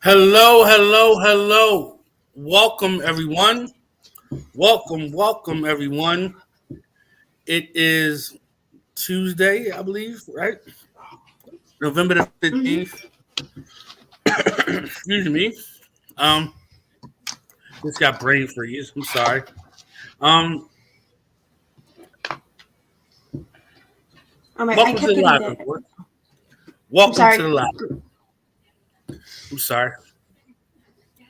Hello, hello, hello. Welcome, everyone. Welcome, everyone. It is Tuesday, I believe, right? November the Hmm. 15th. Excuse me. Um, just got brain freeze. I'm sorry. Um, I welcome to kept the getting live that. report. I'm Welcome to sorry. the live. I'm sorry.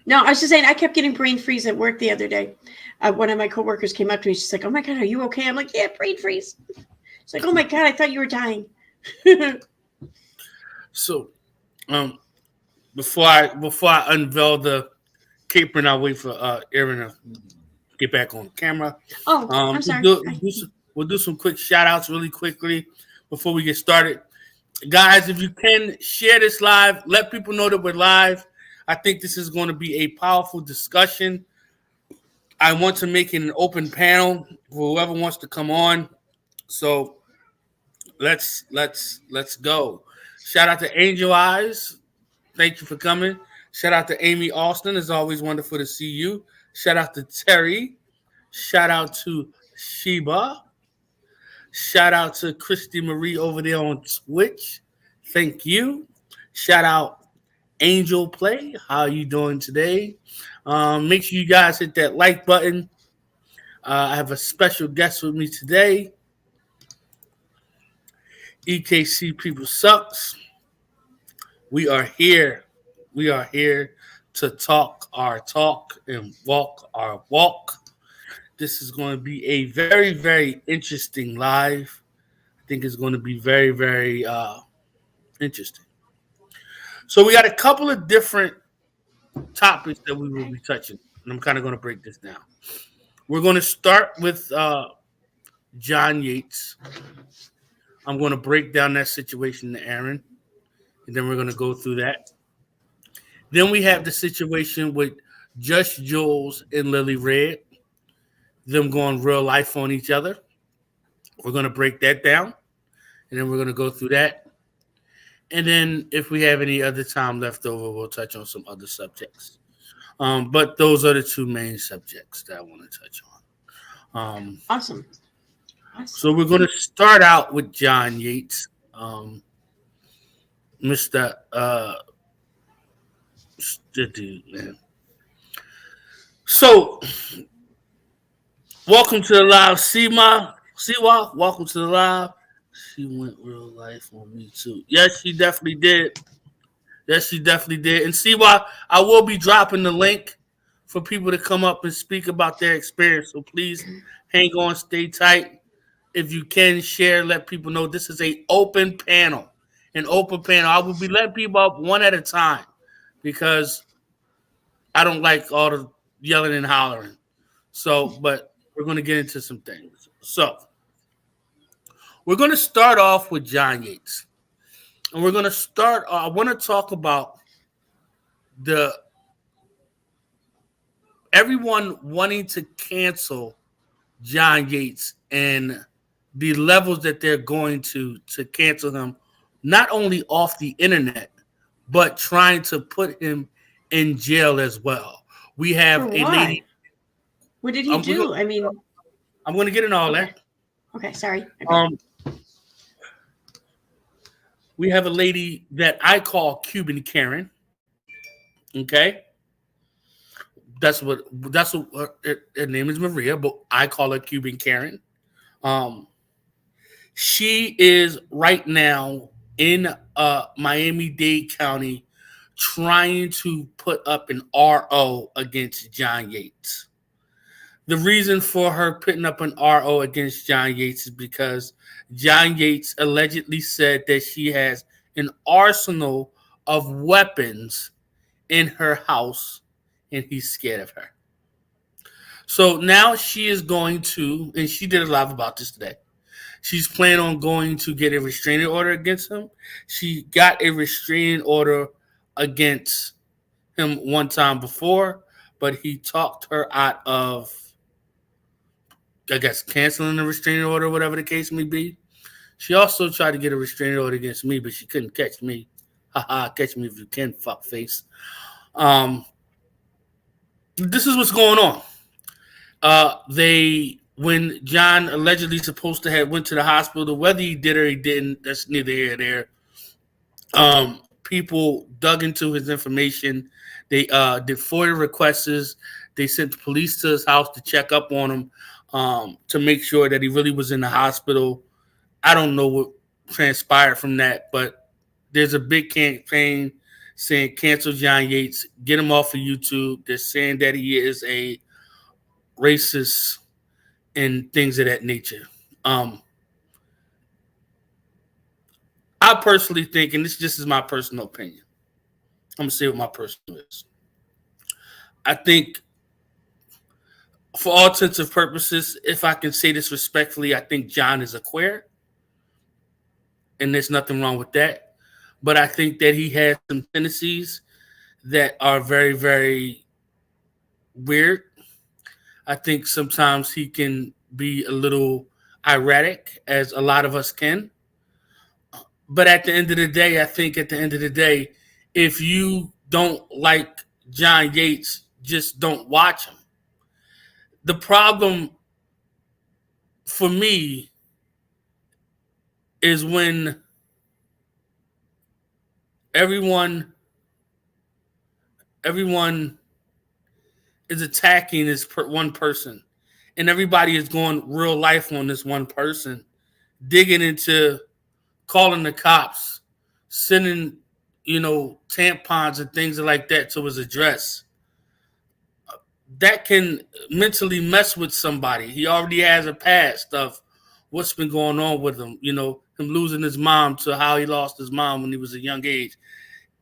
No, I was just saying I kept getting brain freeze at work the other day. One of my coworkers came up to me. She's like, "Oh my god, are you okay?" I'm like, "Yeah, brain freeze." She's like, "Oh my god, I thought you were dying." So, um, before I unveil the cape and I wait for Aaron to get back on camera. Oh, I'm We'll sorry. we'll do some quick shout outs really quickly before we get started. Guys, if you can share this live, let people know that we're live. I think this is going to be a powerful discussion. I want to make it an open panel for whoever wants to come on. So let's go. Shout out to Angel Eyes. Thank you for coming. Shout out to Amy Austin. It's always wonderful to see you. Shout out to Terry. Shout out to Sheba. Shout out to Christy Marie over there on Twitch. Thank you. Shout out Angel Play. How are you doing today? Make sure you guys hit that like button. I have a special guest with me today. EKC People Sucks. We are here. We are here to talk our talk and walk our walk. This is going to be a very, very interesting live. I think it's going to be very, very interesting. So we got a couple of different topics that we will be touching, and I'm kind of going to break this down. We're going to start with John Yates. I'm going to break down that situation to Aaron, and then we're going to go through that. Then we have the situation with Just Jules and Lily Red, them going real life on each other. We're going to break that down, and then we're going to go through that. And then if we have any other time left over, we'll touch on some other subjects. But those are the two main subjects that I want to touch on. Awesome. So Awesome. we're going to start out with John Yates, Mr. The dude, man. So welcome to the live, Sima. Siwa, welcome to the live. She went real life on me too. Yes, she definitely did. Yes, she definitely did. And Siwa, I will be dropping the link for people to come up and speak about their experience. So please hang on, stay tight. If you can share, let people know this is a open panel. An open panel. I will be letting people up one at a time because I don't like all the yelling and hollering. So, but we're going to get into some things. So, we're going to start off with John Yates. And we're going to start, I want to talk about the everyone wanting to cancel John Yates and the levels that they're going to cancel him, not only off the internet, but trying to put him in jail as well. We For have a what? lady. What did he I'm, we're gonna, do? I mean, I'm going to get in all okay. that. Okay. Sorry. Okay. Um, we have a lady that I call Cuban Karen. Okay, that's what her name is Maria, but I call her Cuban Karen. Um, she is right now in Miami-Dade County trying to put up an RO against John Yates. The reason for her putting up an RO against John Yates is because John Yates allegedly said that she has an arsenal of weapons in her house and he's scared of her. So now she is going to, and she did a live about this today. She's planning on going to get a restraining order against him. She got a restraining order against him one time before, but he talked her out of, I guess, canceling the restraining order, whatever the case may be. She also tried to get a restraining order against me, but she couldn't catch me. Haha, catch me if you can, fuckface. This is what's going on. When John allegedly supposed to have went to the hospital, whether he did or he didn't, that's neither here nor there. People dug into his information. They did FOIA requests. They sent the police to his house to check up on him to make sure that he really was in the hospital. I don't know what transpired from that, but there's a big campaign saying cancel John Yates, get him off of YouTube. They're saying that he is a racist and things of that nature. I personally think, and this just is my personal opinion, I'm going to say what my personal is. I think, for all intents and purposes, if I can say this respectfully, I think John is a queer. And there's nothing wrong with that. But I think that he has some tendencies that are very, very weird. I think sometimes he can be a little erratic, as a lot of us can. But at the end of the day, I think if you don't like John Yates, just don't watch him. The problem for me is when everyone is attacking this one person, and everybody is going real life on this one person, digging into calling the cops, sending, tampons and things like that to his address. That can mentally mess with somebody. He already has a past of what's been going on with him, him losing his mom, to how he lost his mom when he was a young age.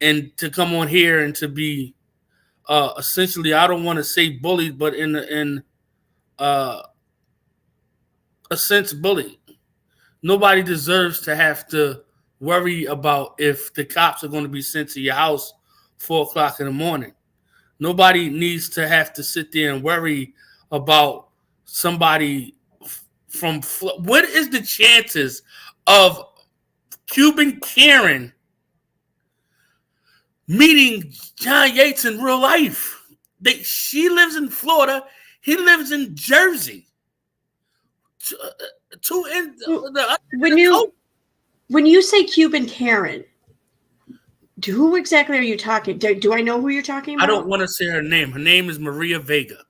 And to come on here and to be essentially, I don't want to say bullied, but in a sense bullied. Nobody deserves to have to worry about if the cops are going to be sent to your house 4:00 in the morning. Nobody needs to have to sit there and worry about somebody from. What is the chances of Cuban Karen meeting John Yates in real life? She lives in Florida. He lives in Jersey. When you say Cuban Karen, who exactly are you talking? Do I know who you're talking about? I don't want to say her name. Her name is Maria Vega.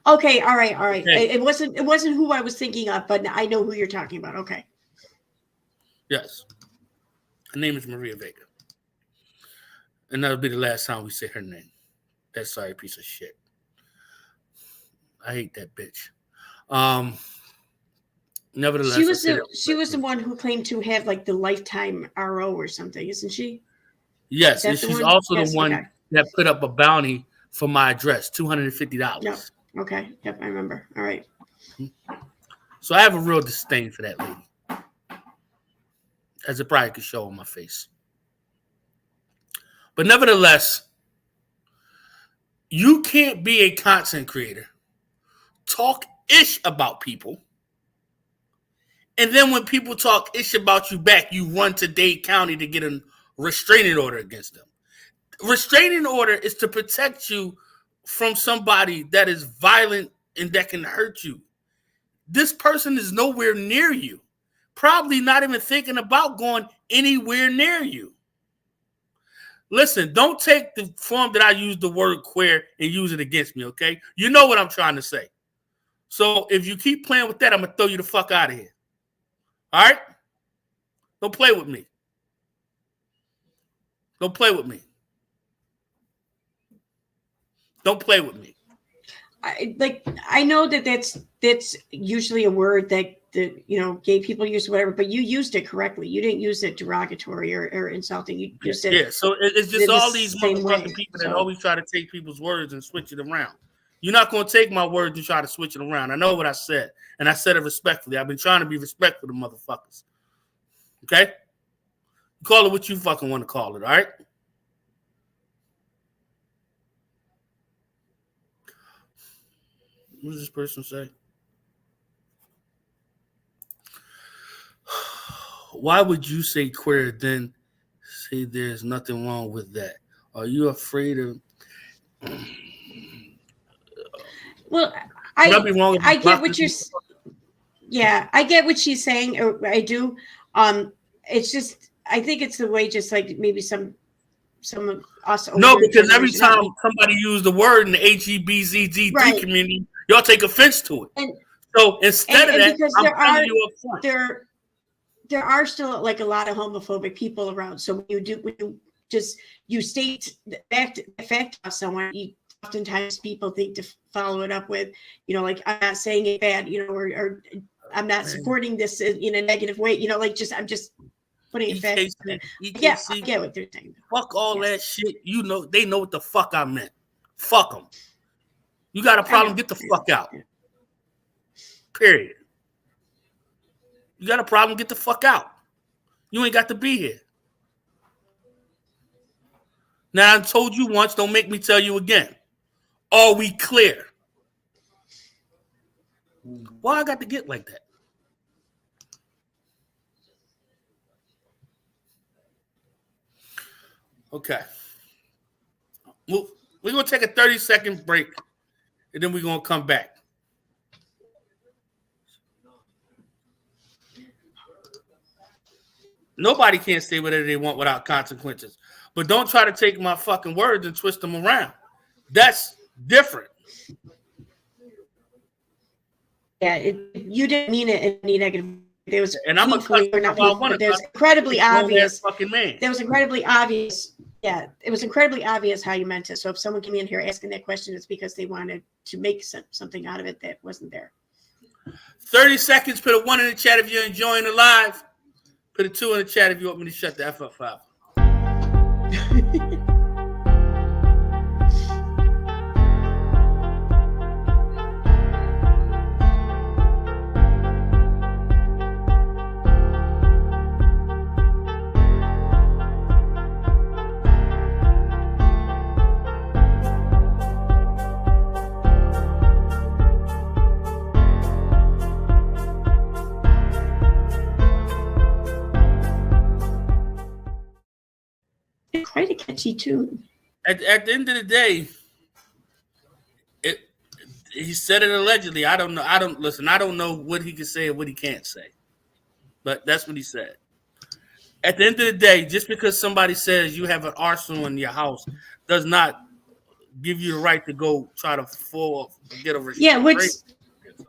Okay, all right. Okay. It wasn't who I was thinking of, but I know who you're talking about. Okay. Yes, her name is Maria Vega, and that'll be the last time we say her name. That sorry piece of shit. I hate that bitch. Nevertheless, she was the one who claimed to have like the lifetime RO or something, isn't she? Yes, and she's also the one that put up a bounty for my address, $250. Yep. Okay. Yep, I remember. All right. So I have a real disdain for that lady, as it probably could show on my face. But nevertheless, you can't be a content creator, talk ish about people, and then when people talk ish about you back, you run to Dade County to get a restraining order against them. Restraining order is to protect you from somebody that is violent and that can hurt you. This person is nowhere near you, probably not even thinking about going anywhere near you. Listen, don't take the form that I use the word queer and use it against me, okay? You know what I'm trying to say. So if you keep playing with that, I'm going to throw you the fuck out of here. All right? Don't play with me. Don't play with me. Don't play with me. I know that's usually a word that gay people use, whatever, but you used it correctly. You didn't use it derogatory or insulting. You used it. Yeah, so it's just all these motherfucking people that always try to take people's words and switch it around. You're not going to take my words and try to switch it around. I know what I said, and I said it respectfully. I've been trying to be respectful to motherfuckers. Okay? Call it what you fucking want to call it, all right? What does this person say? Why would you say queer then say there's nothing wrong with that? Are you afraid of? Well, Could be wrong I get what you're. Yeah, I get what she's saying. Or I do. It's just I think it's the way, just like maybe some of us. No, because every time somebody use the word in the HEBZGD right. community, y'all take offense to it. And so instead of that, because I'm telling you up front. There are still like a lot of homophobic people around. So when you state the fact of someone, oftentimes people think to follow it up with, like, I'm not saying it bad, or I'm not supporting this in a negative way, like I'm just putting it back. Yeah, I get what they're saying. Fuck all that shit. They know what the fuck I meant. Fuck them. You got a problem? Get the fuck out. Period. You got a problem? Get the fuck out. You ain't got to be here. Now, I told you once, don't make me tell you again. Are we clear? Why I got to get like that? Okay. Well, we're going to take a 30-second break, and then we're going to come back. Nobody can say whatever they want without consequences. But don't try to take my fucking words and twist them around. That's different. Yeah, you didn't mean it in any negative. There was, and I'm there's incredibly obvious. Fucking man. There was incredibly obvious. Yeah, it was incredibly obvious how you meant it. So if someone came in here asking that question, it's because they wanted to make something out of it that wasn't there. 30 seconds. Put a 1 in the chat if you're enjoying the live. Put a 2 in the chat if you want me to shut the F up 5. Quite a catchy tune. At the end of the day, he said it allegedly. I don't know. I don't know what he can say and what he can't say. But that's what he said. At the end of the day, just because somebody says you have an arsenal in your house does not give you the right to go try to get a restraint. Yeah,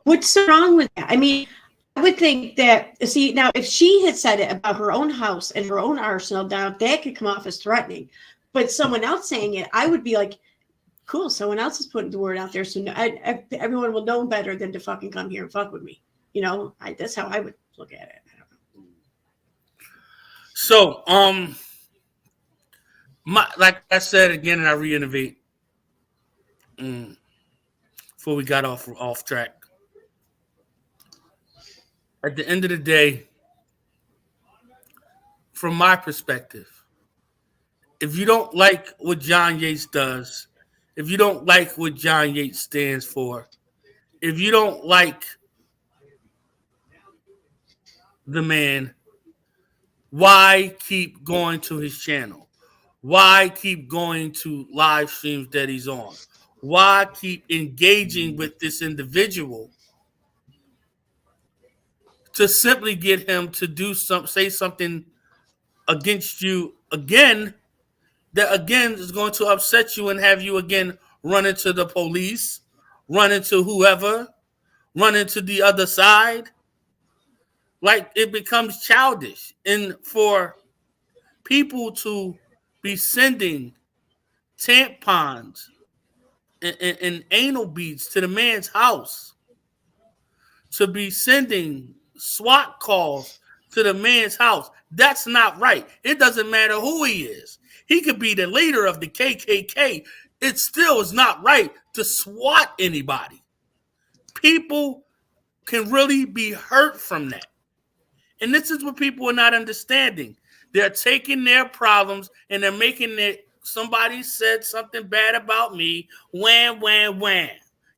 what's so wrong with that? I mean, I would think that, see, now if she had said it about her own house and her own arsenal, now that could come off as threatening. But someone else saying it, I would be like, cool, someone else is putting the word out there. So everyone will know better than to fucking come here and fuck with me. That's how I would look at it. I don't know. So, like I said again, and I reiterate, before we got off track. At the end of the day, from my perspective, if you don't like what John Yates does, if you don't like what John Yates stands for, if you don't like the man, why keep going to his channel? Why keep going to live streams that he's on? Why keep engaging with this individual to simply get him to say something against you again that again is going to upset you and have you again run into the police, run into whoever, run into the other side? Like, it becomes childish. And for people to be sending tampons and anal beads to the man's house, to be sending SWAT calls to the man's house, that's not right. It doesn't matter who he is. He could be the leader of the KKK. It still is not right to SWAT anybody. People can really be hurt from that. And this is what people are not understanding. They're taking their problems and they're making it, somebody said something bad about me, wham.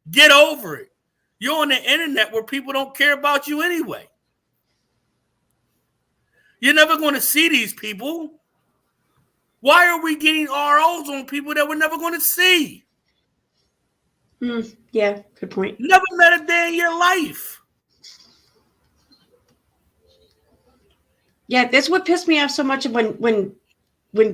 Get over it. You're on the internet where people don't care about you anyway. You're never going to see these people. Why are we getting ROs on people that we're never going to see? Yeah, good point. Never met a day in your life. Yeah, that's what pissed me off so much when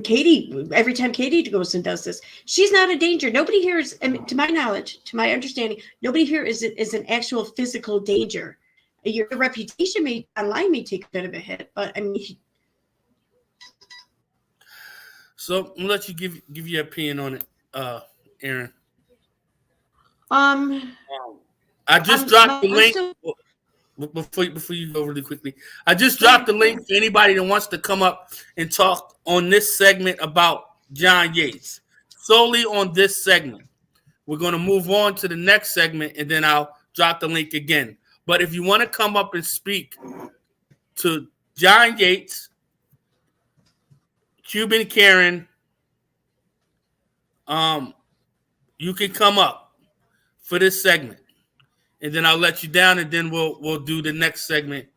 Katie, every time Katie goes and does this, she's not a danger. Nobody here is, I mean, to my knowledge, to my understanding, nobody here is an actual physical danger. Your reputation online may take a bit of a hit, but I mean. So I'll let you give your opinion on it, Aaron. I just dropped the link. Before you go really quickly, I just dropped the link for anybody that wants to come up and talk on this segment about John Yates. Solely on this segment. We're going to move on to the next segment, and then I'll drop the link again. But if you want to come up and speak to John Yates, Cuban Karen, you can come up for this segment. And then I'll let you down, and then we'll do the next segment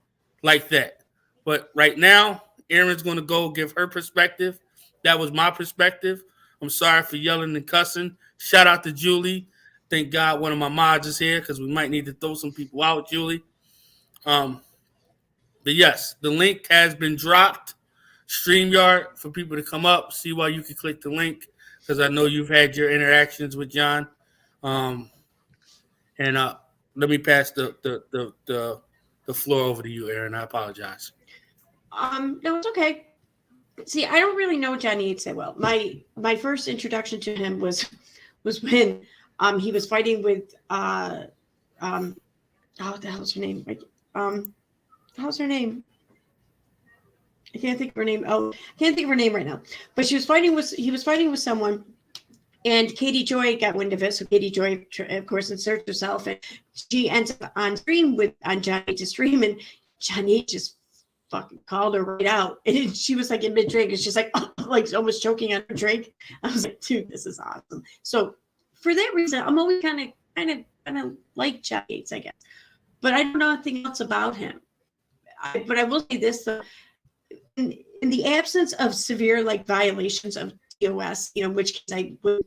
like that. But right now, Erin's going to go give her perspective. That was my perspective. I'm sorry for yelling and cussing. Shout out to Julie. Thank God one of my mods is here because we might need to throw some people out, Julie. But yes, the link has been dropped. StreamYard for people to come up, see why you can click the link because I know you've had your interactions with John. Let me pass the floor over to you, Aaron. I apologize. No, it's okay. See, I don't really know John Yates that well. My first introduction to him was when he was fighting with what the hell's her name? How's her name? I can't think of her name. Oh, I can't think of her name right now. But he was fighting with someone. And Katie Joy got wind of it. So Katie Joy, of course, inserts herself, and she ends up on John Yates' stream, and John Yates just fucking called her right out. And she was like in mid-drink, and she's like, like almost choking on her drink. I was like, dude, this is awesome. So for that reason, I'm always kind of like John Yates, I guess. But I don't know anything else about him. But I will say this, though. In the absence of severe violations of TOS, which case I would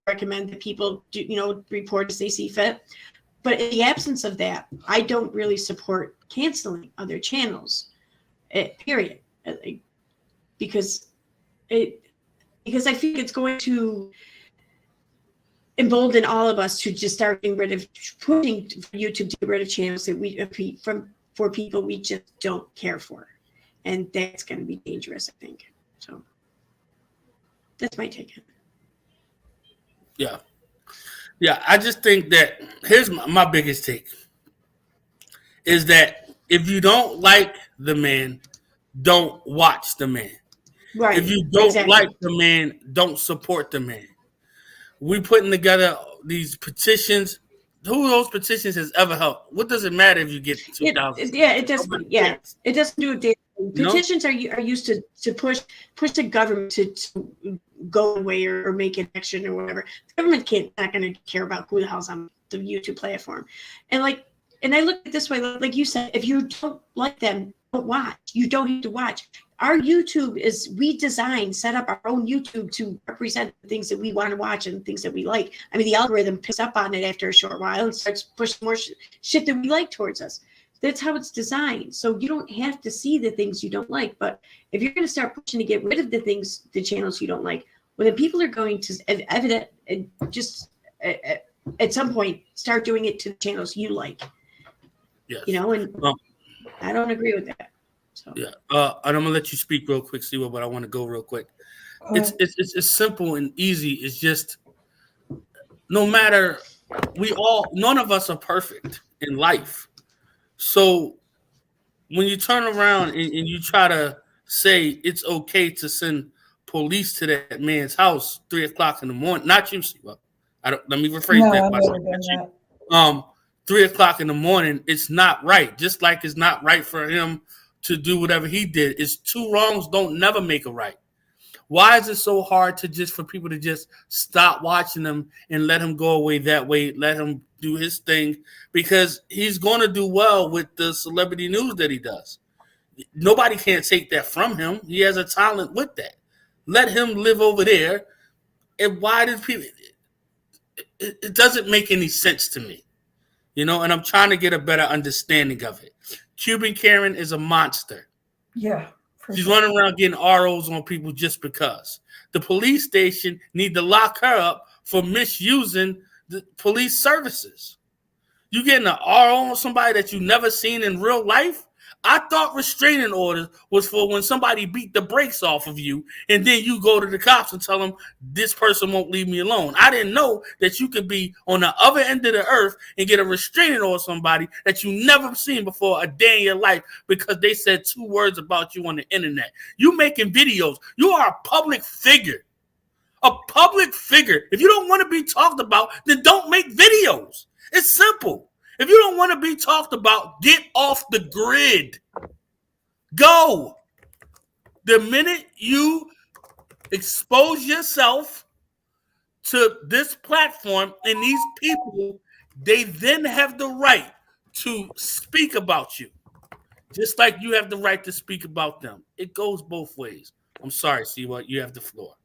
recommend that people do, report as they see fit. But in the absence of that, I don't really support canceling other channels, period. Because I think it's going to embolden all of us to just start getting rid of pushing YouTube to get rid of channels that for people we just don't care for. And that's going to be dangerous, I think. So that's my take on it. Yeah. I just think that here's my biggest take is that if you don't like the man, don't watch the man. Right. If you don't like the man, don't support the man. We putting together these petitions. Who those petitions has ever helped? What does it matter if you get 2,000? It does. Yeah, it doesn't do a damn. Petitions are used to push the government to go away or make an action or whatever. The government not going to care about who the hell's on the YouTube platform. And I look at it this way, like you said, if you don't like them, don't watch. You don't have to watch. Our YouTube set up our own YouTube to represent the things that we want to watch and things that we like. I mean, the algorithm picks up on it after a short while and starts pushing more shit that we like towards us. That's how it's designed. So you don't have to see the things you don't like. But if you're going to start pushing to get rid of the channels you don't like, well, then people are going to at some point start doing it to the channels you like. Yes. And I don't agree with that. So. Yeah. And I'm gonna let you speak real quick, Siwa, but I want to go real quick. It's simple and easy. It's just no matter none of us are perfect in life. So when you turn around and you try to say it's okay to send police to that man's house 3:00 in the morning, not you, Siwa. Let me rephrase that. 3:00 in the morning, it's not right. Just like it's not right for him to do whatever he did. It's two wrongs don't never make a right. Why is it so hard for people to just stop watching them and let him go away that way, let him do his thing? Because he's going to do well with the celebrity news that he does. Nobody can't take that from him. He has a talent with that. Let him live over there. And why did people... it doesn't make any sense to me, and I'm trying to get a better understanding of it. Cuban Karen is a monster. Yeah. She's running around getting ROs on people just because. The police station need to lock her up for misusing the police services. You getting an RO on somebody that you never seen in real life? I thought restraining orders was for when somebody beat the brakes off of you and then you go to the cops and tell them this person won't leave me alone. I didn't know that you could be on the other end of the earth and get a restraining order on somebody that you never seen before a day in your life because they said 2 words about you on the internet. You making videos. You are a public figure. A public figure. If you don't want to be talked about, then don't make videos. It's simple. If you don't want to be talked about, get off the grid. Go. The minute you expose yourself to this platform and these people, they then have the right to speak about you. Just like you have the right to speak about them. It goes both ways. I'm sorry, Siwa, you have the floor.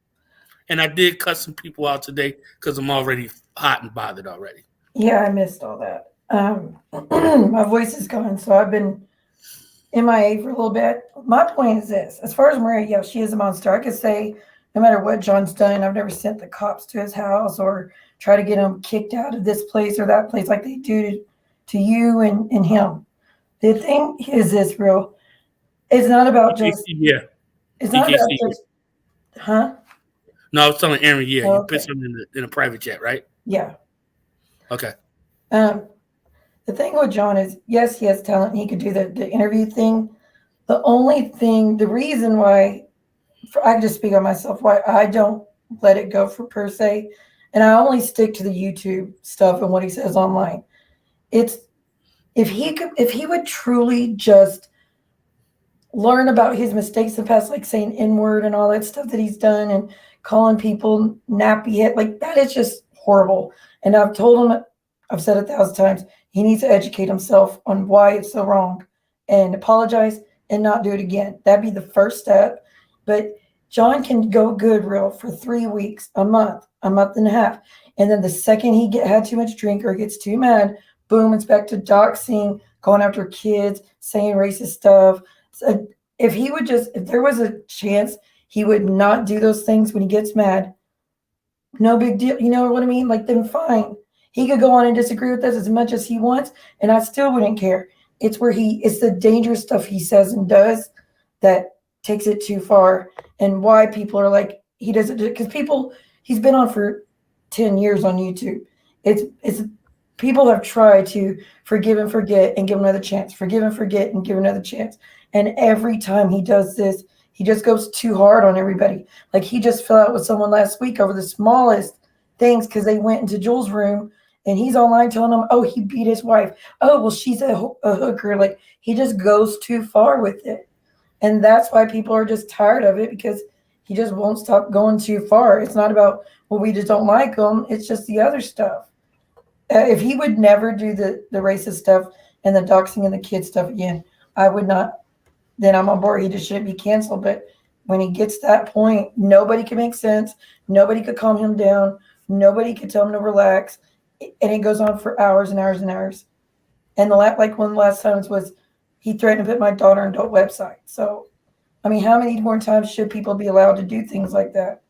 And I did cut some people out today because I'm already hot and bothered already. Yeah, I missed all that. My voice is gone, so I've been MIA for a little bit. My point is this: as far as Maria, yeah, she is a monster. I could say no matter what John's done, I've never sent the cops to his house or try to get him kicked out of this place or that place like they do to you and him. The thing is this, real. It's not about just. Yeah. It's not about just. Huh? No, I was telling Aaron. Yeah, okay. You put him in a private chat, right? Yeah. Okay. The thing with John is, yes, he has talent. He could do the interview thing. The reason why, I can just speak on myself, why I don't let it go for per se, and I only stick to the YouTube stuff and what he says online. It's if he would truly just learn about his mistakes in the past, like saying N-word and all that stuff that he's done and calling people nappy head, like that is just horrible. And I've told him, I've said it 1,000 times, he needs to educate himself on why it's so wrong and apologize and not do it again. That'd be the first step. But John can go good real for 3 weeks, a month and a half. And then the second he had too much drink or gets too mad, boom, it's back to doxing, going after kids, saying racist stuff. So if there was a chance he would not do those things when he gets mad, no big deal. You know what I mean? Like, then fine. He could go on and disagree with us as much as he wants, and I still wouldn't care. It's the dangerous stuff he says and does that takes it too far, and why people are like, he doesn't do it. Because he's been on for 10 years on YouTube. It's people have tried to forgive and forget and give another chance, forgive and forget and give another chance. And every time he does this, he just goes too hard on everybody. Like, he just fell out with someone last week over the smallest things because they went into Jules' room and he's online telling them, oh, he beat his wife. Oh, well, she's a hooker. Like, he just goes too far with it. And that's why people are just tired of it, because he just won't stop going too far. It's not about, well, we just don't like him. It's just the other stuff. If he would never do the racist stuff and the doxing and the kid stuff again, I would not. Then I'm on board. He just shouldn't be canceled. But when he gets to that point, nobody can make sense. Nobody could calm him down. Nobody could tell him to relax. And it goes on for hours and hours and hours. And one of the last times was he threatened to put my daughter on adult website. So, I mean, how many more times should people be allowed to do things like that?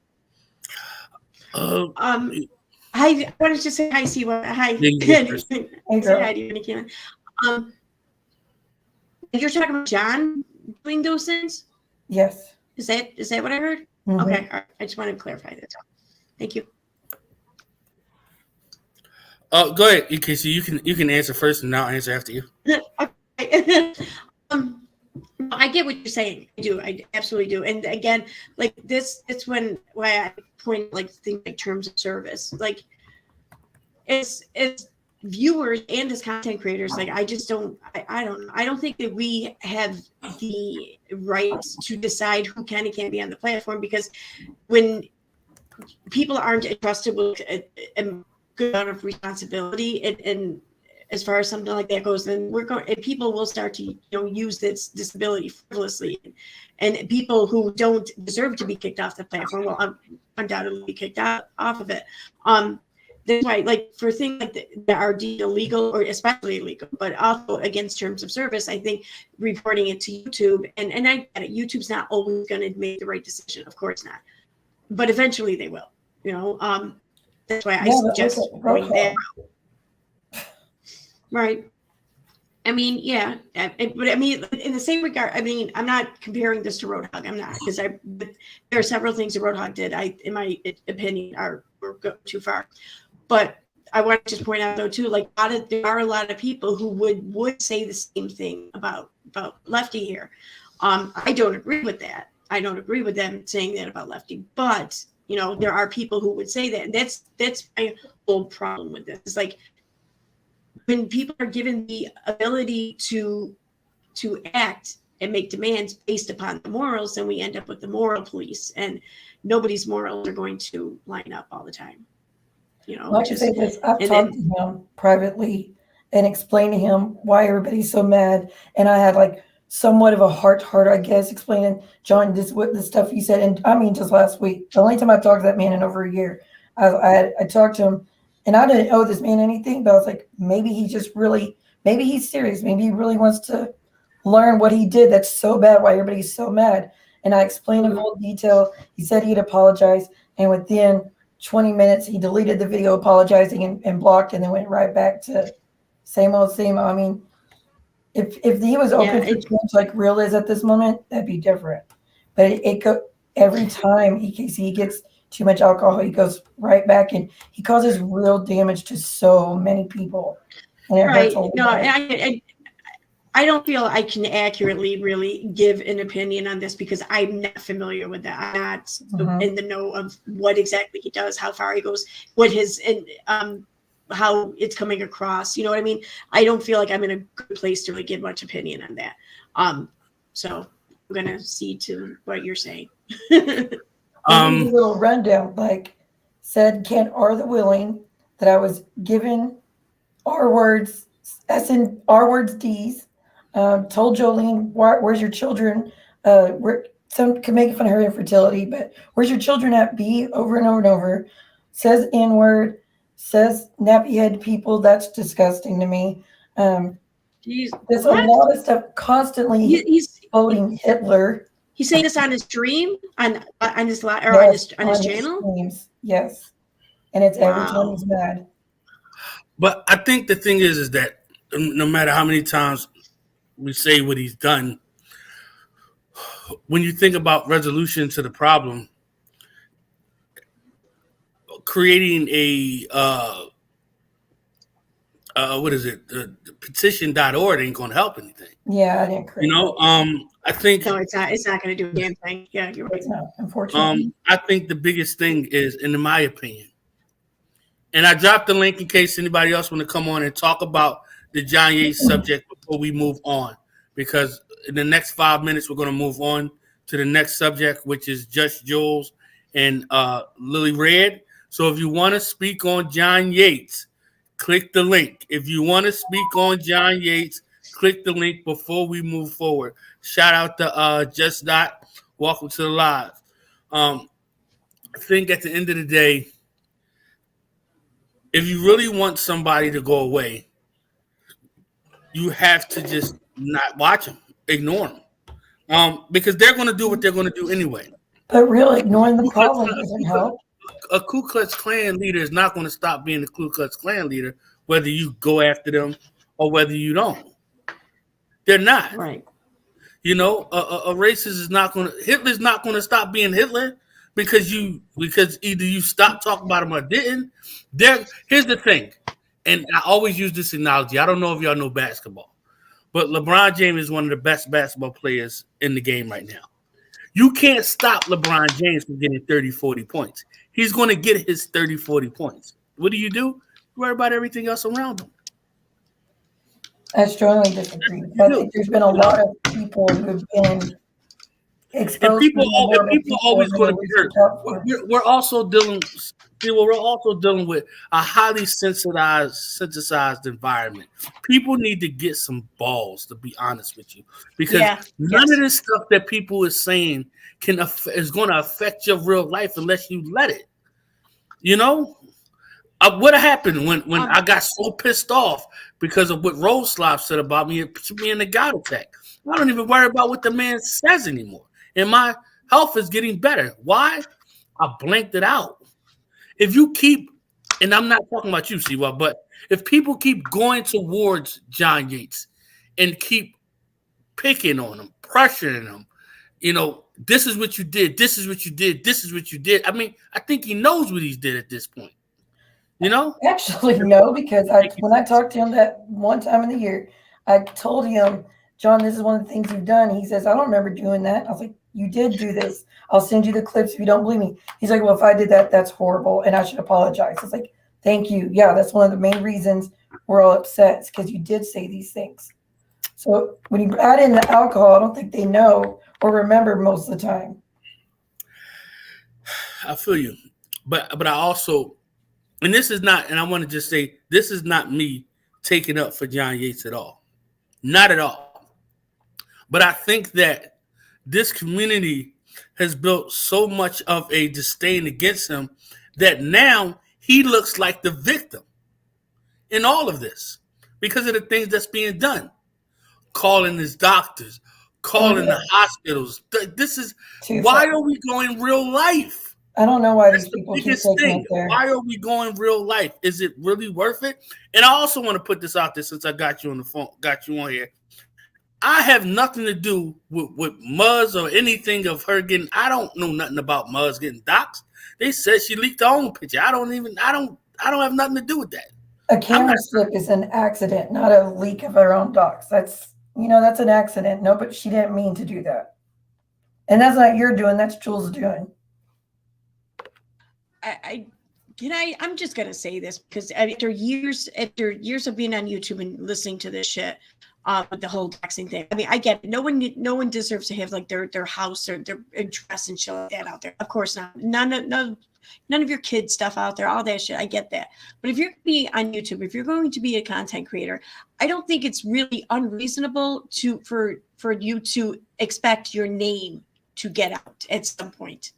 I wanted to say hi, Siwa. Hi. Hey, girl. Hi to you when you came in. You're talking about John doing those things? Yes. Is that what I heard? Mm-hmm. Okay. All right. I just wanted to clarify that. Thank you. Go ahead, EKC. You can answer first, and I'll answer after you. Okay. I get what you're saying. I absolutely do. And again, like this, it's why I point like things like terms of service. Like, it's viewers and as content creators, like I don't think that we have the right to decide who can and can't be on the platform, because when people aren't entrusted with a good amount of responsibility and as far as something like that goes, then people will start to use this disability frivolously, and people who don't deserve to be kicked off the platform will undoubtedly be kicked off of it. That's why, like, for things like that are deemed illegal or especially illegal, but also against terms of service, I think reporting it to YouTube, and I get it, YouTube's not always going to make the right decision, of course not, but eventually they will. That's why I suggest going there. Right. I mean, yeah, but I mean, in the same regard, I mean, I'm not comparing this to Roadhog. I'm not, because there are several things that Roadhog did, in my opinion, were go too far. But I want to just point out, though, too, like, there are a lot of people who would say the same thing about Lefty here. I don't agree with that. I don't agree with them saying that about Lefty, but there are people who would say that, and that's my whole problem with this. It's like, when people are given the ability to act and make demands based upon the morals, then we end up with the moral police, and nobody's morals are going to line up all the time. I've talked to him privately and explained to him why everybody's so mad, and I had like somewhat of a heart, I guess, explaining, John, the stuff you said, and I mean, just last week, the only time I talked to that man in over a year, I talked to him. And I didn't owe this man anything, but I was like, maybe he's serious. Maybe he really wants to learn what he did that's so bad, why everybody's so mad. And I explained in full detail. He said he'd apologize. And within 20 minutes, he deleted the video apologizing and blocked, and then went right back to same old. I mean, if he was open for change like Real is at this moment, that'd be different. But every time EKC gets too much alcohol, he goes right back, and he causes real damage to so many people. Right. No, I don't feel I can accurately really give an opinion on this because I'm not familiar with that. I'm not in the know of what exactly he does, how far he goes, what his how it's coming across. You know what I mean? I don't feel like I'm in a good place to really give much opinion on that. So I'm gonna see to what you're saying. A little rundown, like said, Kent are the willing, that I was given R words, S in R words D's, told Jolene, where's your children? Some can make fun of her infertility, but where's your children at? B, over and over and over. Says N word, says nappy head people. That's disgusting to me. There's a lot of stuff constantly. He's quoting Hitler. He's saying this on his stream, on his channel. Streams. Yes, and it's every time he's mad. But I think the thing is that no matter how many times we say what he's done, when you think about resolution to the problem, creating a the petition.org ain't going to help anything. Yeah, I didn't create I think no, it's not going to do a damn thing. Yeah, you're right. It's not, unfortunately. I think the biggest thing is, in my opinion, and I dropped the link in case anybody else want to come on and talk about the John Yates subject before we move on, because in the next 5 minutes we're going to move on to the next subject, which is just Jules and Lily Red. So if you want to speak on John Yates, click the link. If you want to speak on John Yates, click the link before we move forward. Shout out to Just Dot. Welcome to the live. I think at the end of the day, if you really want somebody to go away, you have to just not watch them, ignore them, because they're going to do what they're going to do anyway. But really, ignoring the problem doesn't help. A Ku Klux Klan leader is not going to stop being a Ku Klux Klan leader, whether you go after them or whether you don't. They're not. Right. A racist is not going to. Hitler's not going to stop being Hitler because either you stop talking about him or didn't. Here's the thing, and I always use this analogy. I don't know if y'all know basketball, but LeBron James is one of the best basketball players in the game right now. You can't stop LeBron James from getting 30, 40 points. He's going to get his 30, 40 points. What do? You worry about everything else around him. I strongly disagree. I think there's been a lot of people who've been exposed. And people always going to be hurt. We're also dealing with a highly synthesized environment. People need to get some balls, to be honest with you, because none of this stuff that people are saying is going to affect your real life unless you let it. What happened when I got so pissed off because of what Rose Slop said about me? It put me in a God attack. I don't even worry about what the man says anymore. And my health is getting better. Why? I blanked it out. If you keep, and I'm not talking about you, Siwa, but if people keep going towards John Yates and keep picking on him, pressuring him, you know, this is what you did, this is what you did, this is what you did. I mean, I think he knows what he did at this point. You know? Actually, no, because when I talked to him that one time in the year, I told him, John, this is one of the things you've done. He says, I don't remember doing that. I was like, you did do this. I'll send you the clips if you don't believe me. He's like, well, if I did that, that's horrible, and I should apologize. I was like, thank you. Yeah, that's one of the main reasons we're all upset, because you did say these things. So when you add in the alcohol, I don't think they know or remember most of the time. I feel you. But I also, and this is not, and I want to just say, this is not me taking up for John Yates at all. Not at all. But I think that this community has built so much of a disdain against him that now he looks like the victim in all of this because of the things that's being done. Calling his doctors, calling the hospitals. This is, why are we going real life? I don't know why these people keep taking it there. Why are we going real life? Is it really worth it? And I also want to put this out there since I got you on the phone, got you on here. I have nothing to do with Muzz or anything of her getting. I don't know nothing about Muzz getting doxxed. They said she leaked her own picture. I don't have nothing to do with that. A camera slip is an accident, not a leak of her own docs. That's an accident. No, but she didn't mean to do that. And that's not your doing, that's Jules doing. I'm just gonna say this because after years of being on YouTube and listening to this shit, with the whole doxing thing. I mean, I get it. No one deserves to have like their house or their address and shit like that out there. Of course not. None of your kids' stuff out there, all that shit. I get that. But if you're going to be on YouTube, if you're going to be a content creator, I don't think it's really unreasonable for you to expect your name to get out at some point.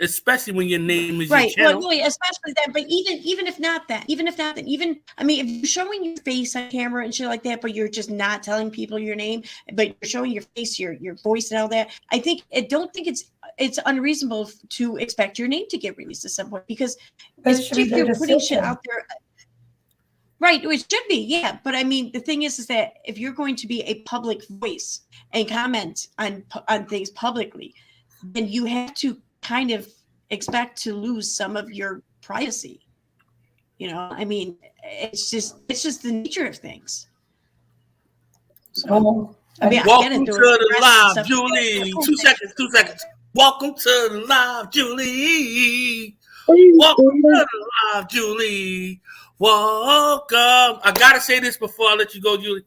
Especially when your name is right. Your channel. Well, really, especially that. But even if not that, if you're showing your face on camera and shit like that, but you're just not telling people your name, but you're showing your face, your voice, and all that, I don't think it's unreasonable to expect your name to get released at some point because if you're putting shit out there. Right, it should be, yeah. But I mean, the thing is that if you're going to be a public voice and comment on things publicly, then you have to kind of expect to lose some of your privacy. You know, I mean, it's just the nature of things. So, I mean, welcome to the live, Julie. 2 seconds. Welcome to the live, Julie. Welcome to the live, Julie. Welcome. I gotta say this before I let you go, Julie.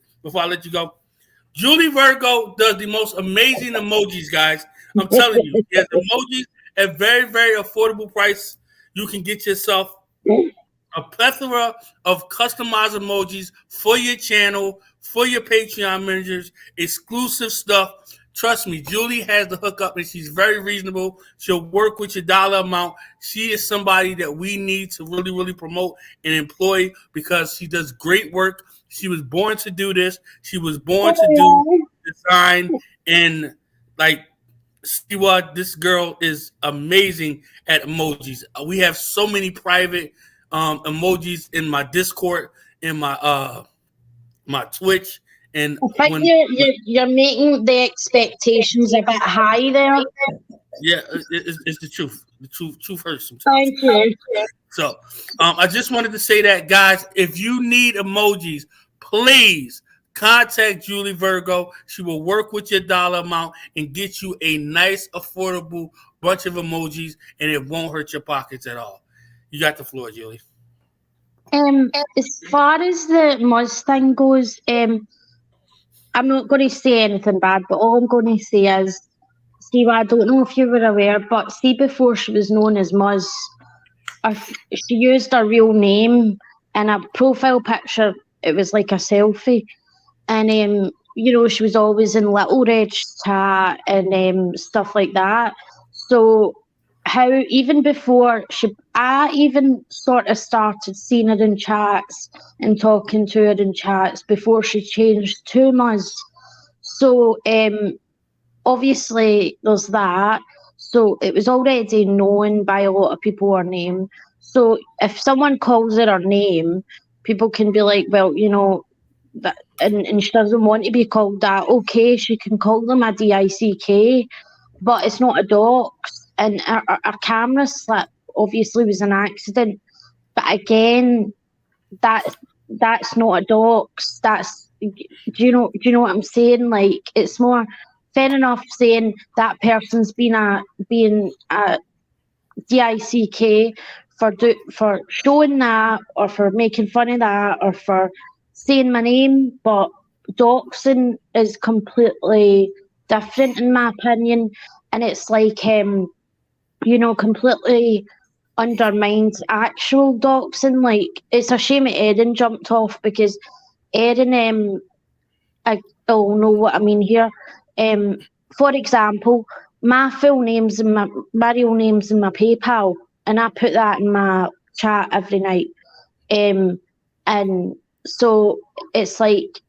Julie Virgo does the most amazing emojis, guys. I'm telling you, he has emojis at very, very affordable price. You can get yourself a plethora of customized emojis for your channel, for your Patreon members, exclusive stuff. Trust me, Julie has the hookup and she's very reasonable. She'll work with your dollar amount. She is somebody that we need to really, really promote and employ because she does great work. She was born to do this. She was born to do design and see what this girl is amazing at emojis. We have so many private emojis in my Discord, in my my Twitch. And I think you're making the expectations a bit high there. Yeah, it's the truth. The truth hurts sometimes. Thank you. So, I just wanted to say that, guys, if you need emojis, please contact Julie Virgo. She will work with your dollar amount and get you a nice, affordable bunch of emojis, and it won't hurt your pockets at all. You got the floor, Julie. As far as the Muzz thing goes, I'm not going to say anything bad, but all I'm going to say is, see, I don't know if you were aware, but see, before she was known as Muzz, she used her real name in a profile picture. It was like a selfie. And, she was always in Little Red chat and stuff like that. So how even before I even sort of started seeing her in chats and talking to her in chats before she changed to Muzz. So obviously there's that. So it was already known by a lot of people her name. So if someone calls her name, people can be like, well, you know, that, and she doesn't want to be called that. Okay, she can call them a DICK, but it's not a dox. And our camera slip obviously was an accident. But again, that's not a dox. That's do you know what I'm saying? Like, it's more fair enough saying that person's being a DICK for showing that, or for making fun of that, or for saying my name, but doxing is completely different in my opinion, and it's like you know, completely undermines actual doxing. Like, it's a shame that Erin jumped off, because Erin I'll know what I mean here. For example, my full name's and my real name's in my PayPal, and I put that in my chat every night. And so it's like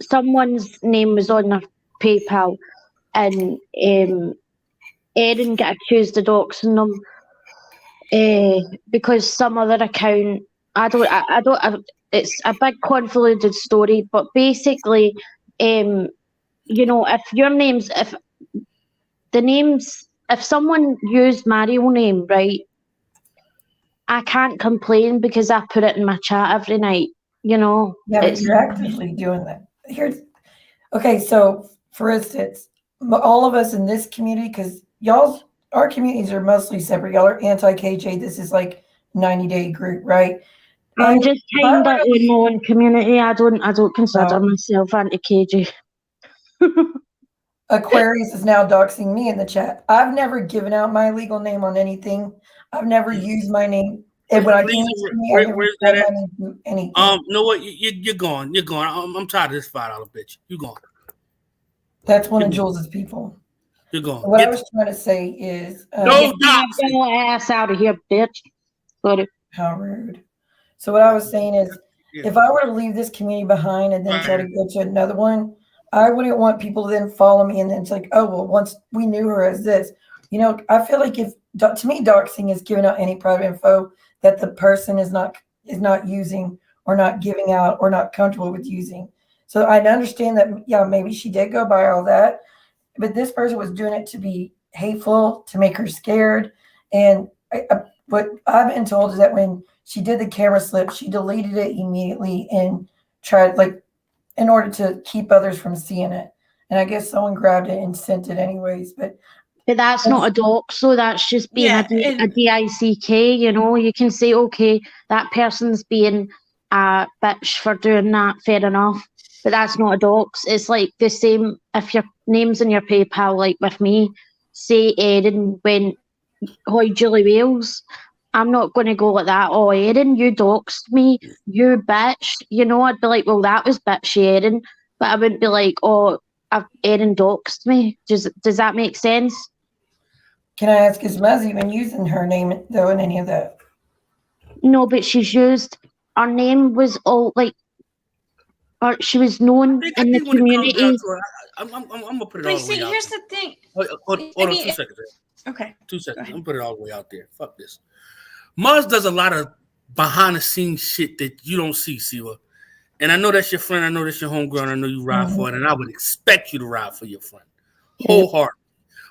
someone's name was on their PayPal, and Erin got accused of doxing them because some other account. I don't. It's a big convoluted story, but basically, you know, if someone used my real name, right, I can't complain because I put it in my chat every night, you know. Yeah, but you're actively doing that. Okay, so for instance, all of us in this community, because our communities are mostly separate. Y'all are anti-KJ. This is like 90-day group, right? I'm just kind of in my own community. I don't consider myself anti-KJ. Aquarius is now doxing me in the chat. I've never given out my legal name on anything. I've never used my name. And when where's that at? Anything. You know what? You're gone. You're gone. I'm tired of this $5 bitch. You gone. That's one of Jules's people. You're gone. So what I was trying to say is, no doxing. Get your ass out of here, bitch. How rude. So what I was saying is, if I were to leave this community behind and then try to go to another one, I wouldn't want people to then follow me and then it's like, oh, well, once we knew her as this, you know, I feel like to me, doxing is giving out any private info that the person is not using or not giving out or not comfortable with using. So I understand that, yeah, maybe she did go by all that, but this person was doing it to be hateful, to make her scared. And what I've been told is that when she did the camera slip, she deleted it immediately and tried, like, in order to keep others from seeing it. And I guess someone grabbed it and sent it anyways. But that's not a dox, so that's just being a DICK, you know. You can say, okay, that person's being a bitch for doing that, fair enough. But that's not a dox. It's like the same if your name's in your PayPal, like with me, say Erin went, "Hoi, Julie Wales." I'm not going to go like that. Oh, Erin, you doxed me, you bitch. You know, I'd be like, well, that was bitchy, Erin. But I wouldn't be like, oh, Erin doxed me. Does that make sense? Can I ask, is Muzz even using her name, though, in any of that? No, but she's used, her name was all, like, or she was known in the community. I'm going to put it all the way out. Here's the thing. Hold on 2 seconds. Okay. 2 seconds. I'm going to put it all the way out there. Fuck this. Muzz does a lot of behind-the-scenes shit that you don't see, Siwa. And I know that's your friend. I know that's your homegrown. I know you ride for it. And I would expect you to ride for your friend. Wholeheartedly.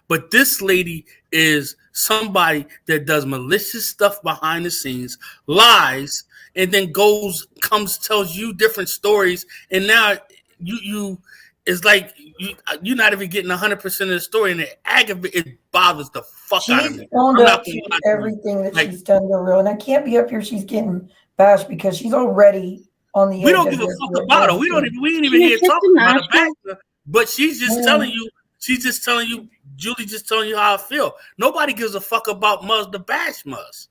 But this lady is somebody that does malicious stuff behind the scenes, lies, and then tells you different stories. And now you it's like you're not even getting 100% of the story, and it bothers the fuck out of me. She's owned up to everything that she's done to real, and I can't be up here. She's getting bashed because she's already on the. We don't give a fuck about her. We ain't even here talking about her back. But she's just telling you. She's just telling you. Julie just telling you how I feel. Nobody gives a fuck about Muzz to bash Muzz.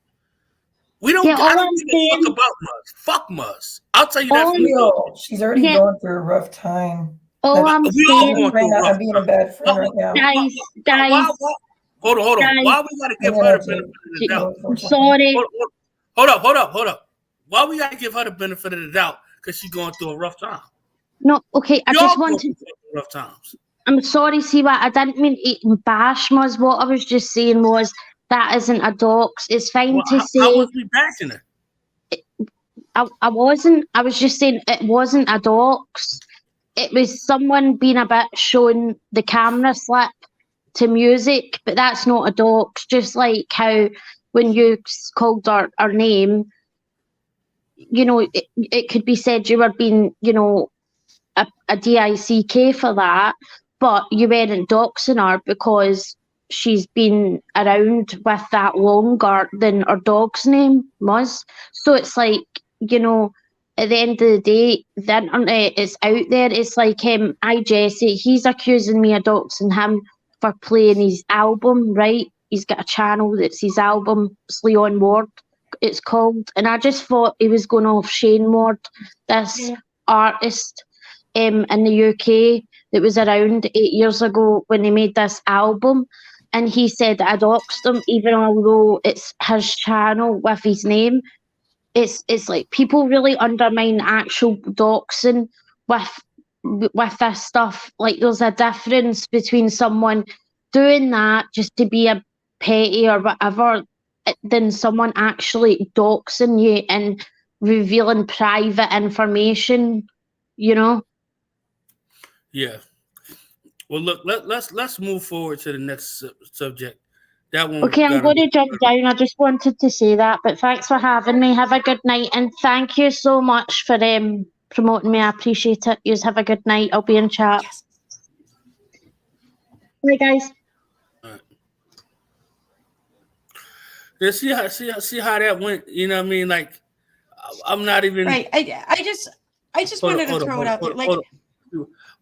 We don't. I don't give a fuck about Muzz. Fuck Muzz. I'll tell you that. She's already going through a rough time. I'm being a bad friend right now. Guys. Hold on. Guys, Why we gotta give her the benefit of the doubt? I'm sorry. Hold up. Why we gotta give her the benefit of the doubt? Because she's going through a rough time. No, okay. I just wanted. Rough times. I'm sorry, Siwa. I didn't mean to bash Muzz. What I was just saying was that isn't a dox. It's fine to say. How was we bashing her? I wasn't. I was just saying it wasn't a dox. It was someone being a bit showing the camera slip to music, but that's not a dox. Just like how when you called our name, it could be said you were being, a DICK for that, but you weren't doxing her because she's been around with that longer than her dog's name was. So it's like, at the end of the day, the internet is out there. It's like Jesse, he's accusing me of doxing him for playing his album, right? He's got a channel that's his album, Sleon Ward, it's called. And I just thought he was going off Shane Ward, this artist in the UK that was around 8 years ago when he made this album. And he said I doxed him, even although it's his channel with his name. It's like people really undermine actual doxing with this stuff. Like there's a difference between someone doing that just to be a petty or whatever than someone actually doxing you and revealing private information, Yeah. Well, look, let's move forward to the next subject. That one. Okay, I'm going to jump down. I just wanted to say that, but thanks for having me. Have a good night, and thank you so much for promoting me. I appreciate it. You have a good night. I'll be in chat. Yes. Bye, guys. All right. Yeah, see how that went. You know what I mean? Like, I'm not even right. I just wanted to throw it out there. Like,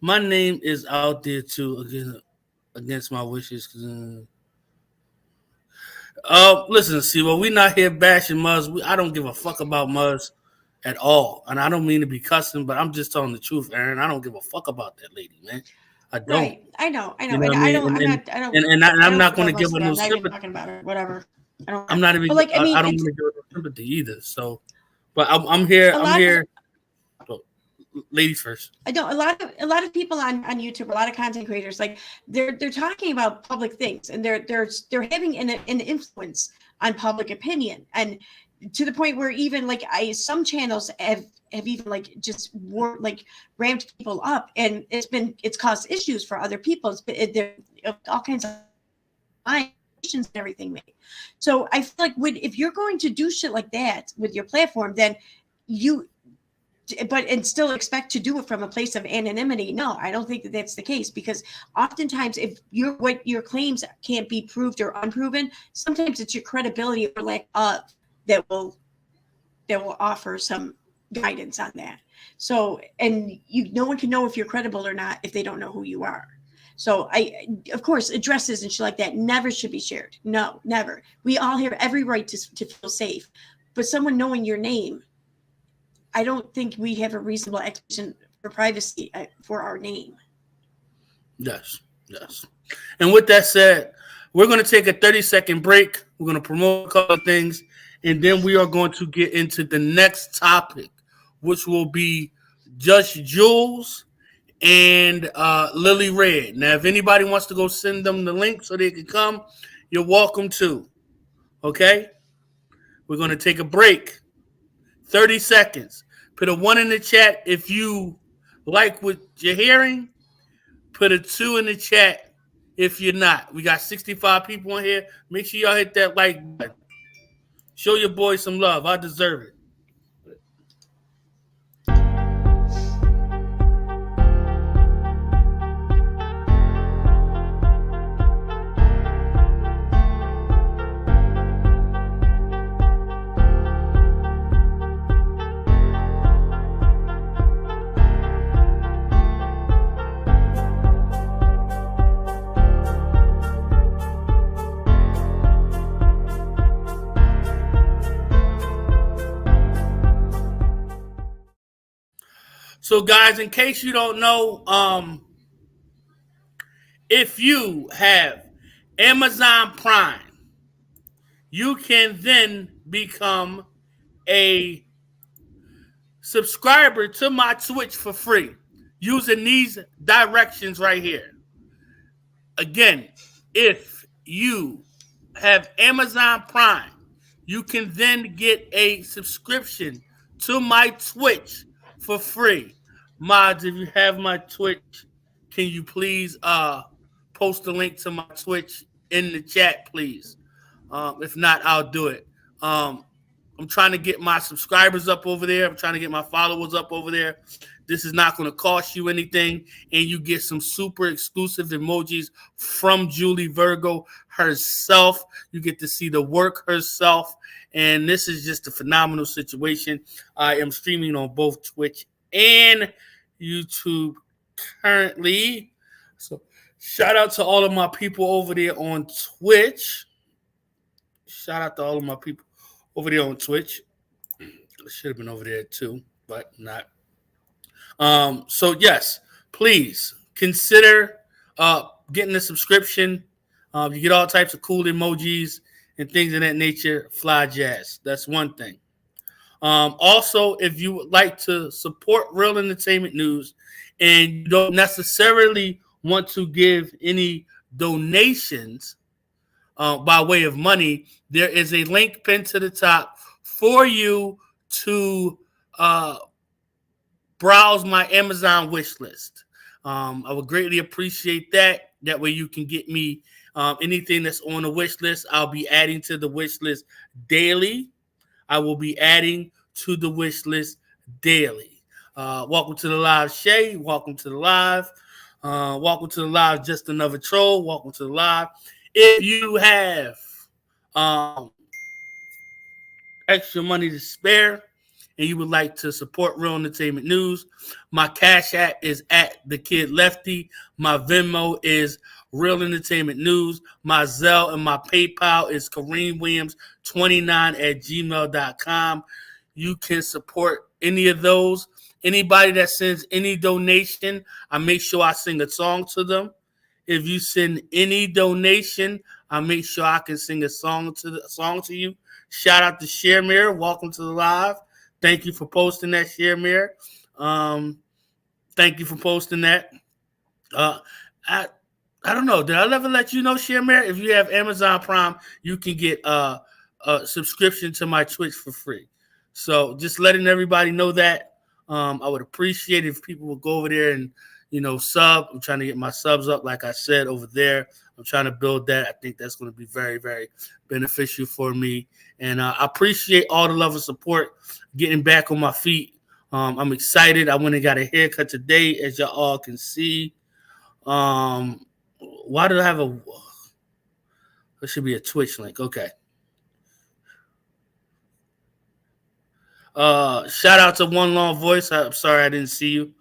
my name is out there too against my wishes. Listen, see, well, we're not here bashing Muzz. I don't give a fuck about Muzz at all, and I don't mean to be cussing, but I'm just telling the truth, Aaron. I don't give a fuck about that lady, man. I don't. Right. I know. You know I don't. I'm not going to give her no sympathy. Talking about her, whatever. I'm not even. Like, I don't want to give her no sympathy either. So, but I'm here. I'm here. Ladies first. I know a lot of people on YouTube, a lot of content creators, like they're talking about public things, and they're having an influence on public opinion, and to the point where even like some channels have even like just ramped people up, and it's caused issues for other people. There all kinds of and everything made. So I feel like if you're going to do shit like that with your platform, then and still expect to do it from a place of anonymity. No, I don't think that that's the case, because oftentimes if what your claims can't be proved or unproven, sometimes it's your credibility or lack of that will offer some guidance on that. So, and no one can know if you're credible or not if they don't know who you are. So of course, addresses and shit like that never should be shared. No, never. We all have every right to feel safe, but someone knowing your name, I don't think we have a reasonable expectation for privacy for our name. Yes. And with that said, we're going to take a 30-second break. We're going to promote a couple of things, and then we are going to get into the next topic, which will be Judge Jules and Lily Red. Now, if anybody wants to go send them the link so they can come, you're welcome to. Okay? We're going to take a break. 30 seconds. Put a 1 in the chat if you like what you're hearing. Put a 2 in the chat if you're not. We got 65 people in here. Make sure y'all hit that like button. Show your boy some love. I deserve it. So, guys, in case you don't know, if you have Amazon Prime, you can then become a subscriber to my Twitch for free using these directions right here. Again, if you have Amazon Prime, you can then get a subscription to my Twitch for free. Mods, if you have my Twitch, can you please post a link to my Twitch in the chat, please? If not, I'll do it. I'm trying to get my subscribers up over there. I'm trying to get my followers up over there. This is not going to cost you anything, and you get some super exclusive emojis from Julie Virgo herself. You get to see the work herself, and this is just a phenomenal situation. I am streaming on both Twitch and YouTube currently. So shout out to all of my people over there on Twitch. Shout out to all of my people over there on Twitch. I should have been over there too, but not. So yes, please consider getting a subscription. You get all types of cool emojis and things of that nature. Fly jazz. That's one thing. Also, if you would like to support Real Entertainment News and you don't necessarily want to give any donations by way of money, there is a link pinned to the top for you to browse my Amazon wish list. I would greatly appreciate that. That way you can get me anything that's on the wish list. I'll be adding to the wish list daily. I will be adding to the wish list daily. Welcome to the live, Shay. Welcome to the live. Welcome to the live, Just Another Troll. Welcome to the live. If you have extra money to spare and you would like to support Real Entertainment News, my Cash App is at the Kid Lefty. My Venmo is Real Entertainment News. My Zelle and my PayPal is KareemWilliams29@gmail.com. You can support any of those. Anybody that sends any donation, I make sure I sing a song to them. If you send any donation, I make sure I can sing a song to you. Shout out to Share Mirror. Welcome to the live. Thank you for posting that, Share Mirror. Thank you for posting that. I don't know. Did I ever let you know, Share Mirror? If you have Amazon Prime, you can get a subscription to my Twitch for free. So just letting everybody know that. I would appreciate it if people would go over there and sub. I'm trying to get my subs up, like I said, over there. I'm trying to build that. I think that's going to be very, very beneficial for me. And I appreciate all the love and support, getting back on my feet. I'm excited. I went and got a haircut today, as y'all all can see. Why did I have there should be a Twitch link. Okay. Shout out to One Long Voice. I'm sorry I didn't see you.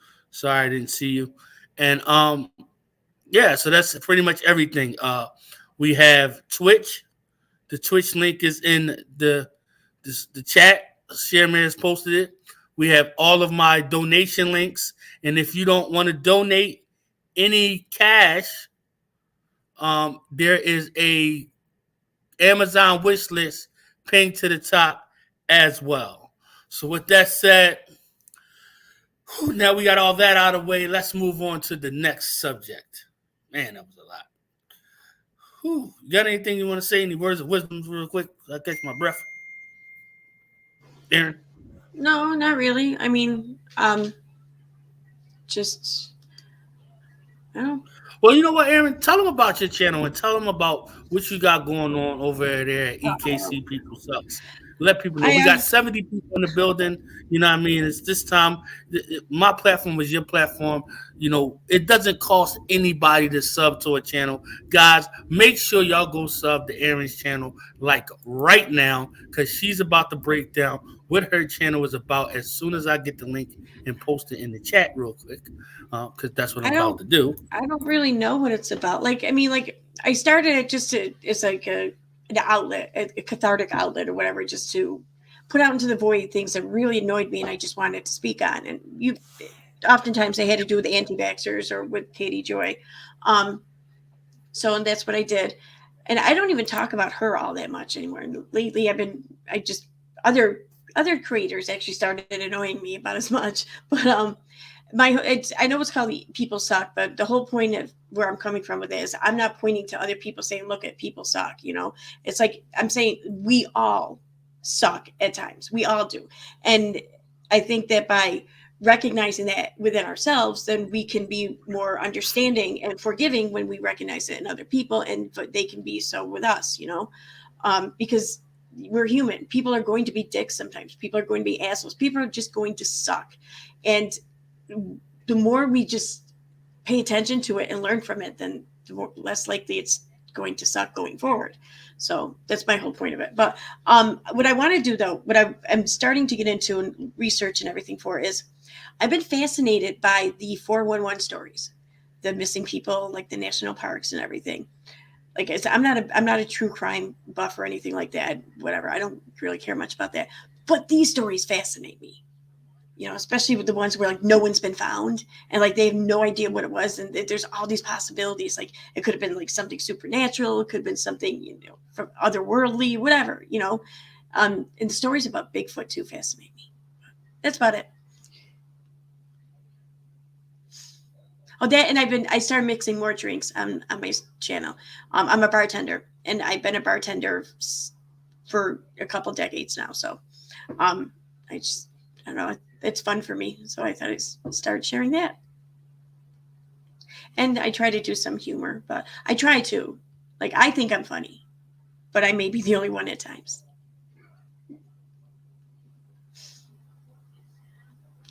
And yeah, so that's pretty much everything. We have Twitch. The Twitch link is in the chat. Shareman has posted it. We have all of my donation links. And if you don't want to donate any cash, there is a Amazon wish list pinned to the top as well. So with that said, now we got all that out of the way. Let's move on to the next subject. Man, that was a lot. You got anything you want to say? Any words of wisdom real quick? I catch my breath. Aaron? No, not really. I mean, just, I don't know. Well, you know what, Aaron? Tell them about your channel and tell them about what you got going on over there at EKC People Suck. Let people know. We got 70 people in the building. You know what I mean? It's this time. My platform is your platform. It doesn't cost anybody to sub to a channel. Guys, make sure y'all go sub to Aaron's channel like right now, because she's about to break down what her channel is about as soon as I get the link and post it in the chat real quick, because that's what I'm about to do. I don't really know what it's about. I started it it's like an outlet, a cathartic outlet or whatever, just to put out into the void things that really annoyed me and I just wanted to speak on. And oftentimes they had to do with anti-vaxxers or with Katie Joy. And that's what I did. and I don't even talk about her all that much anymore. And lately, other creators actually started annoying me about as much. But I know it's called People Suck, but the whole point of where I'm coming from with it is I'm not pointing to other people saying, look at people suck, It's like I'm saying we all suck at times. We all do. And I think that by recognizing that within ourselves, then we can be more understanding and forgiving when we recognize it in other people, and they can be so with us, because we're human. People are going to be dicks sometimes. People are going to be assholes. People are just going to suck. And the more we just pay attention to it and learn from it, then the less likely it's going to suck going forward. So that's my whole point of it. But what I want to do, though, what I'm starting to get into and research and everything for is I've been fascinated by the 411 stories, the missing people, like the national parks and everything. Like I said, I'm not a true crime buff or anything like that. Whatever. I don't really care much about that. But these stories fascinate me. Especially with the ones where like no one's been found and like they have no idea what it was, and there's all these possibilities. Like it could have been like something supernatural, it could have been something from otherworldly, whatever. And the stories about Bigfoot too fascinate me. That's about it. Oh, that, and I started mixing more drinks on my channel. I'm a bartender, and I've been a bartender for a couple decades now. So, I don't know. It's fun for me, so I thought I'd start sharing that. And I try to do some humor, but I try to. Like, I think I'm funny, but I may be the only one at times.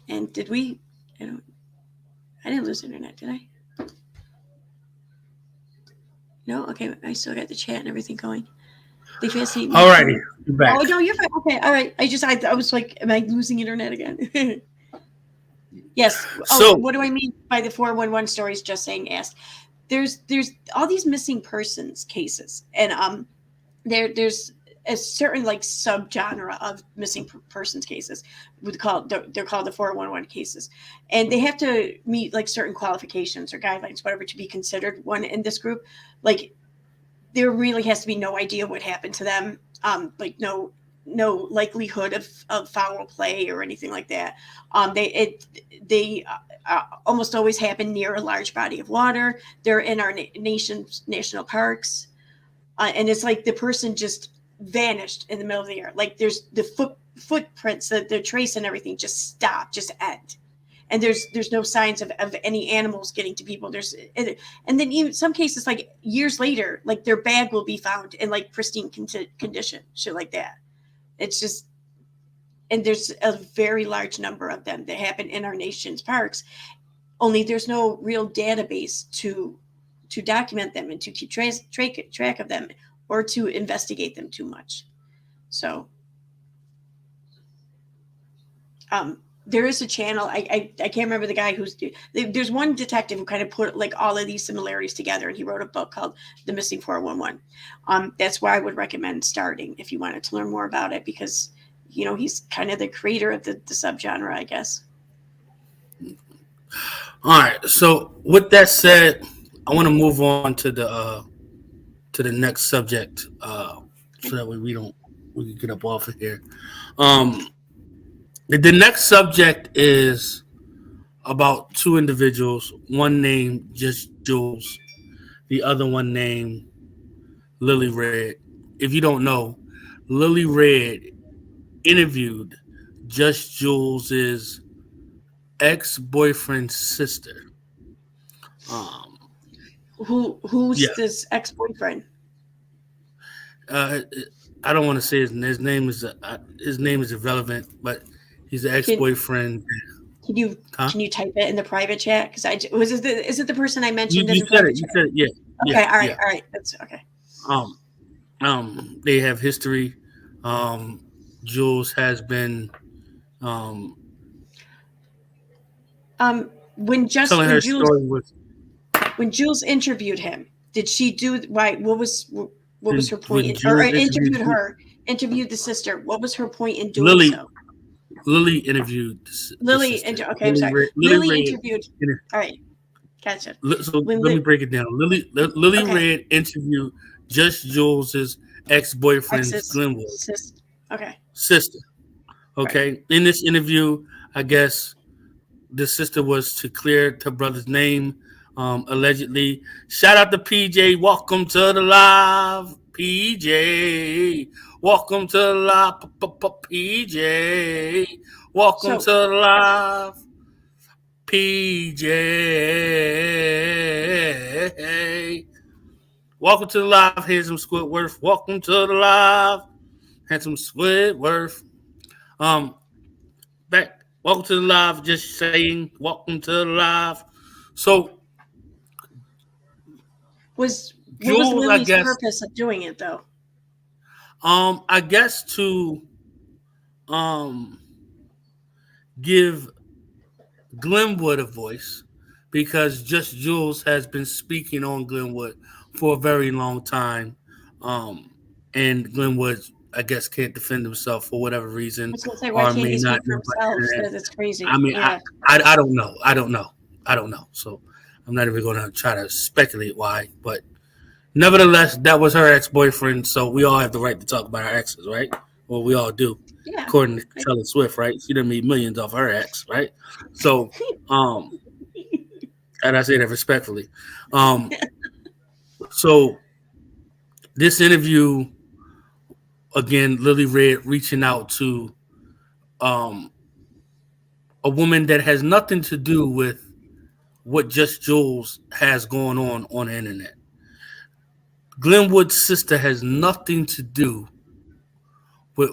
And did we? I didn't lose internet, did I? No? Okay, I still got the chat and everything going. They fascinate me. All righty, you're back. Oh, no, you're fine. Okay, all right. I was like, am I losing internet again? Yes. So, what do I mean by the 411 stories? Just saying, asked. There's all these missing persons cases, and there's a certain like subgenre of missing persons cases. They're called the 411 cases, and they have to meet like certain qualifications or guidelines, whatever, to be considered one in this group. Like, there really has to be no idea what happened to them, like no likelihood of foul play or anything like that. They almost always happen near a large body of water. They're in our nation's national parks, and it's like the person just vanished in the middle of the air. Like there's the footprints, the trace and everything just end. And there's no signs of any animals getting to people. And then even some cases, like years later, like their bag will be found in like pristine condition, shit like that. It's just, and there's a very large number of them that happen in our nation's parks. Only there's no real database to document them and to keep track of them or to investigate them too much. So, there is a channel. I can't remember the guy there's one detective who kind of put like all of these similarities together, and he wrote a book called The Missing 411. That's where I would recommend starting if you wanted to learn more about it, because he's kind of the creator of the subgenre, I guess. All right. So with that said, I want to move on to the next subject, so that way we can get up off of here. The next subject is about two individuals, one named just Jules, the other one named Lily Red. If you don't know, Lily Red interviewed Just Jules' ex-boyfriend's sister. Who's this ex-boyfriend? I don't want to say his name is irrelevant, but he's an ex-boyfriend. Can you type it in the private chat? Because is it the person I mentioned? You said it. You said it. Yeah. Okay. Yeah, all right. yeah. All right. That's okay. They have history. Jules has been when telling her story with. When Jules interviewed him, did she do right? What was her point? Interviewed the sister. What was her point in doing so? Lily interviewed. Lily interviewed. All right, gotcha. So let me break it down. Lily Red interviewed Just Jules' ex-boyfriend's Ex's Glenwood Okay. sister. Okay. In this interview, I guess the sister was to clear her brother's name, allegedly. Shout out to PJ. Welcome to the live, PJ. Welcome to the live, PJ. Welcome to the live, PJ. Welcome to the live, handsome Squidworth. Welcome to the live, handsome Squidworth. Welcome to the live. Just saying, welcome to the live. So, what was Jules, Lily's purpose of doing it, though? I guess to give Glenwood a voice, because Just Jules has been speaking on Glenwood for a very long time, and Glenwood, I guess, can't defend himself for whatever reason. I was going to say, why can't he speak for himself? That's crazy. I mean, yeah. I don't know. I don't know. So I'm not even going to try to speculate why. But nevertheless, that was her ex-boyfriend. So we all have the right to talk about our exes, right? Well, we all do. Yeah. According to Taylor Swift, right? She done made millions off her ex, right? So, and I say that respectfully. So this interview, again, Lily Red reaching out to a woman that has nothing to do with what Just Jules has going on the internet. Glenwood's sister has nothing to do with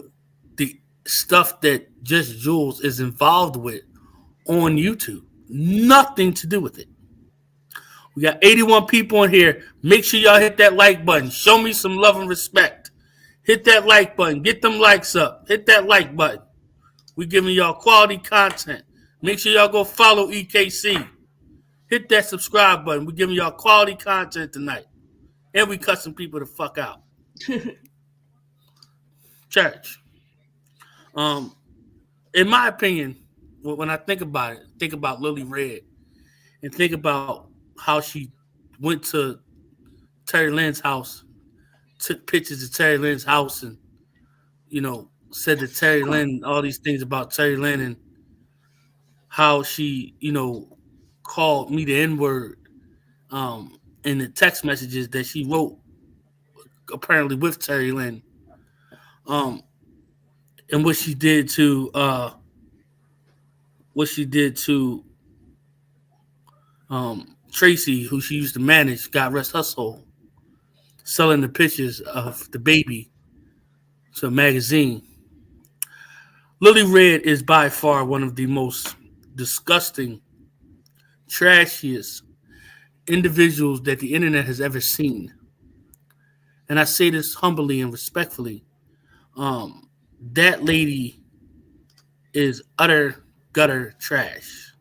the stuff that Just Jules is involved with on YouTube. Nothing to do with it. We got 81 people in here. Make sure y'all hit that like button. Show me some love and respect. Hit that like button. Get them likes up. Hit that like button. We giving y'all quality content. Make sure y'all go follow EKC. Hit that subscribe button. We giving y'all quality content tonight. And we cut some people the fuck out. Church. In my opinion, when I think about it, think about Lily Red and think about how she went to Terry Lynn's house, took pictures of Terry Lynn's house, and, said to Terry Lynn all these things about Terry Lynn, and how she, called me the N-word in the text messages that she wrote apparently with Terry Lynn. And what she did to Tracy, who she used to manage, God rest her soul, selling the pictures of the baby to a magazine. Lily Red is by far one of the most disgusting, trashiest individuals that the internet has ever seen. And I say this humbly and respectfully. That lady is utter gutter trash.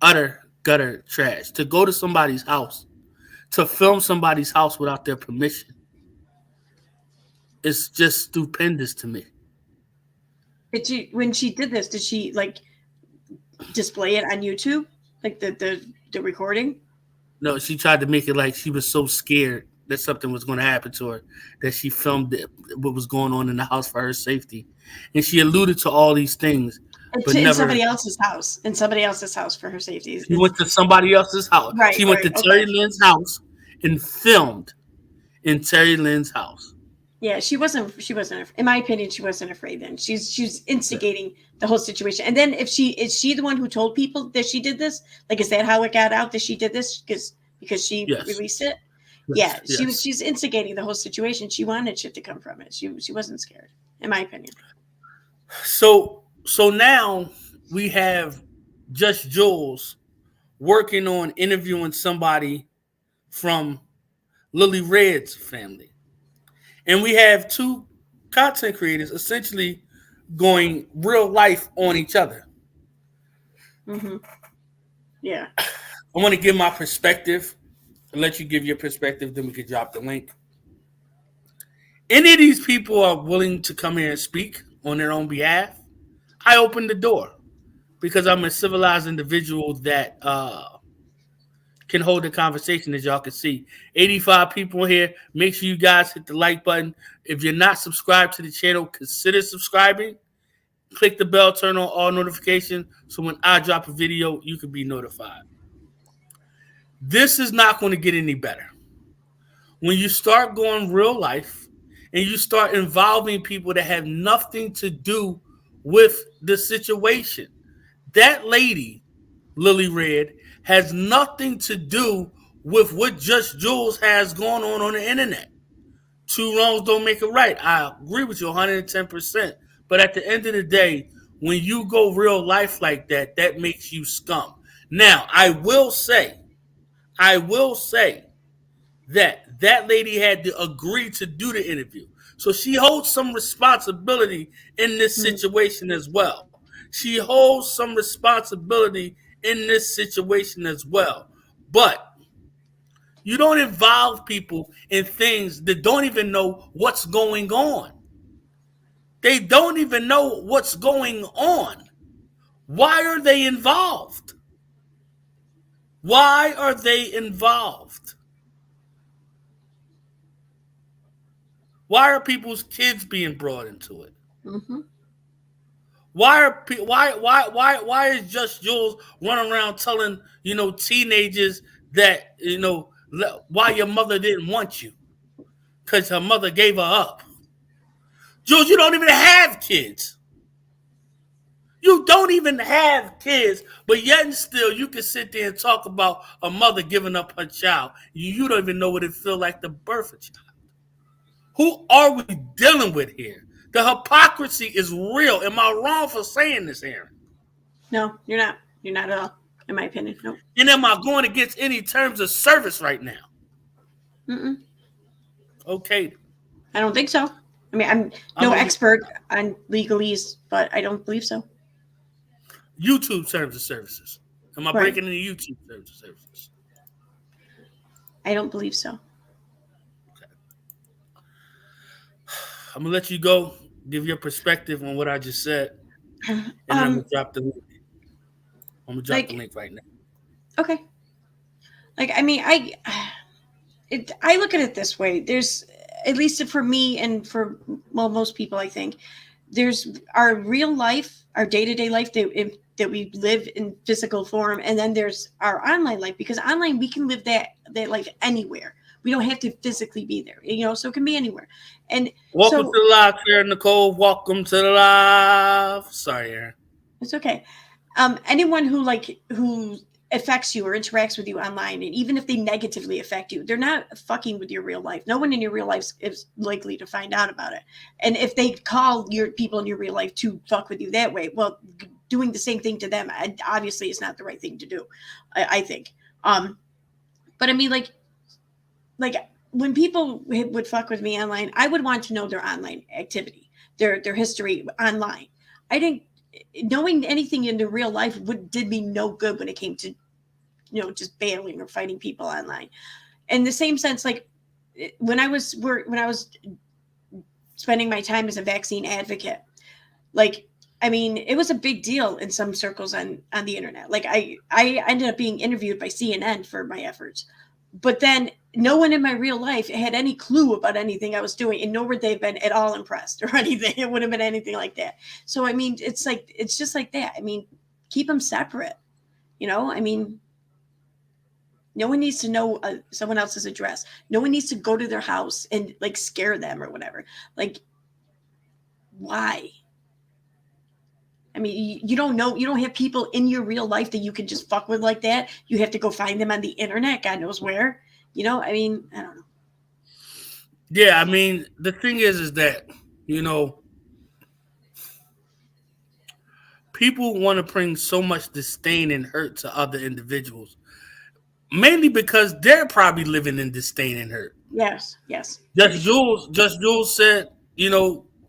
Utter gutter trash. To go to somebody's house, to film somebody's house without their permission, it's just stupendous to me. When she did this, did she display it on YouTube, like the recording? No, she tried to make it like she was so scared that something was going to happen to her that she filmed what was going on in the house for her safety, and she alluded to all these things. But in somebody else's house. In somebody else's house for her safety. She went to somebody else's house. Right. She went to Terry Lynn's house and filmed in Terry Lynn's house. Yeah, she wasn't. In my opinion, she wasn't afraid. Then she's instigating the whole situation. And then is she the one who told people that she did this? Like, is that how it got out that she did this? Because she released it. Yes. Yeah, she's instigating the whole situation. She wanted shit to come from it. She wasn't scared, in my opinion. So now we have Just Jules working on interviewing somebody from Lily Red's family. And we have two content creators essentially going real life on each other. Mm-hmm. Yeah. I want to give my perspective and let you give your perspective, then we can drop the link. Any of these people are willing to come here and speak on their own behalf, I open the door because I'm a civilized individual that can hold the conversation, as y'all can see. 85 people here. Make sure you guys hit the like button. If you're not subscribed to the channel, consider subscribing. Click the bell, turn on all notifications, so when I drop a video, you can be notified. This is not going to get any better. When you start going real life and you start involving people that have nothing to do with the situation. That lady, Lily Red, has nothing to do with what just Jules has going on the internet. Two wrongs don't make it right. I agree with you 110%. But at the end of the day, when you go real life like that, that makes you scum. Now, I will say that lady had to agree to do the interview. So she holds some responsibility in this situation as well. She holds some responsibility in this situation as well. But you don't involve people in things that don't even know what's going on. They don't even know what's going on. Why are they involved? Why are they involved? Why are people's kids being brought into it? Mm-hmm. Why is just Jules running around telling teenagers that why your mother didn't want you because her mother gave her up? Jules, you don't even have kids. You don't even have kids, but yet and still you can sit there and talk about a mother giving up her child. You don't even know what it feels like to birth a child. Who are we dealing with here? The hypocrisy is real. Am I wrong for saying this, Aaron? No, you're not. You're not at all, in my opinion. No. And am I going against any terms of service right now? Mm-mm. Okay. I don't think so. I mean, I'm no expert on legalese, but I don't believe so. YouTube terms of services. Am I breaking into YouTube terms of services? I don't believe so. Okay. I'm going to let you go, give your perspective on what I just said, and I'm going to drop the link. I'm going to drop the link right now. Okay. I mean, I look at it this way. There's, at least for me and for most people, I think, there's our real life, our day-to-day life that we live in physical form, and then there's our online life, because online we can live that life anywhere. We don't have to physically be there, so it can be anywhere. And welcome to the live, Aaron Nicole. Welcome to the live. Sorry, Aaron. It's okay. Anyone who affects you or interacts with you online, and even if they negatively affect you, they're not fucking with your real life. No one in your real life is likely to find out about it. And if they call your people in your real life to fuck with you that way, well, doing the same thing to them obviously is not the right thing to do, I think. But I mean, like when people would fuck with me online, I would want to know their online activity, their history online. I think knowing anything in the real life did me no good when it came to, just battling or fighting people online. In the same sense, like when I was spending my time as a vaccine advocate, I mean, it was a big deal in some circles on the internet. Like I ended up being interviewed by CNN for my efforts, but then no one in my real life had any clue about anything I was doing, and nor would they have been at all impressed or anything. It wouldn't have been anything like that. So, I mean, it's just like that. I mean, keep them separate, I mean, no one needs to know someone else's address. No one needs to go to their house and scare them or whatever. Why? I mean, you don't have people in your real life that you can just fuck with like that. You have to go find them on the internet, God knows where. I mean, I don't know. Yeah, I mean, the thing is that, people want to bring so much disdain and hurt to other individuals, mainly because they're probably living in disdain and hurt. Yes. Just Jules said,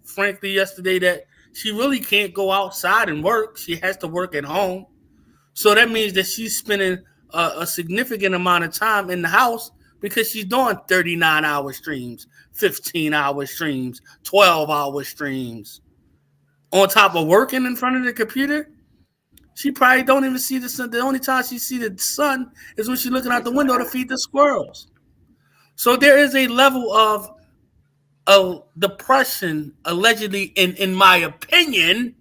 frankly, yesterday that she really can't go outside and work. She has to work at home. So that means that she's spending a significant amount of time in the house because she's doing 39-hour streams, 15-hour streams, 12-hour streams on top of working in front of the computer. She probably don't even see the sun. The only time she see the sun is when she's looking out the window to feed the squirrels. So there is a level of depression, allegedly, in my opinion.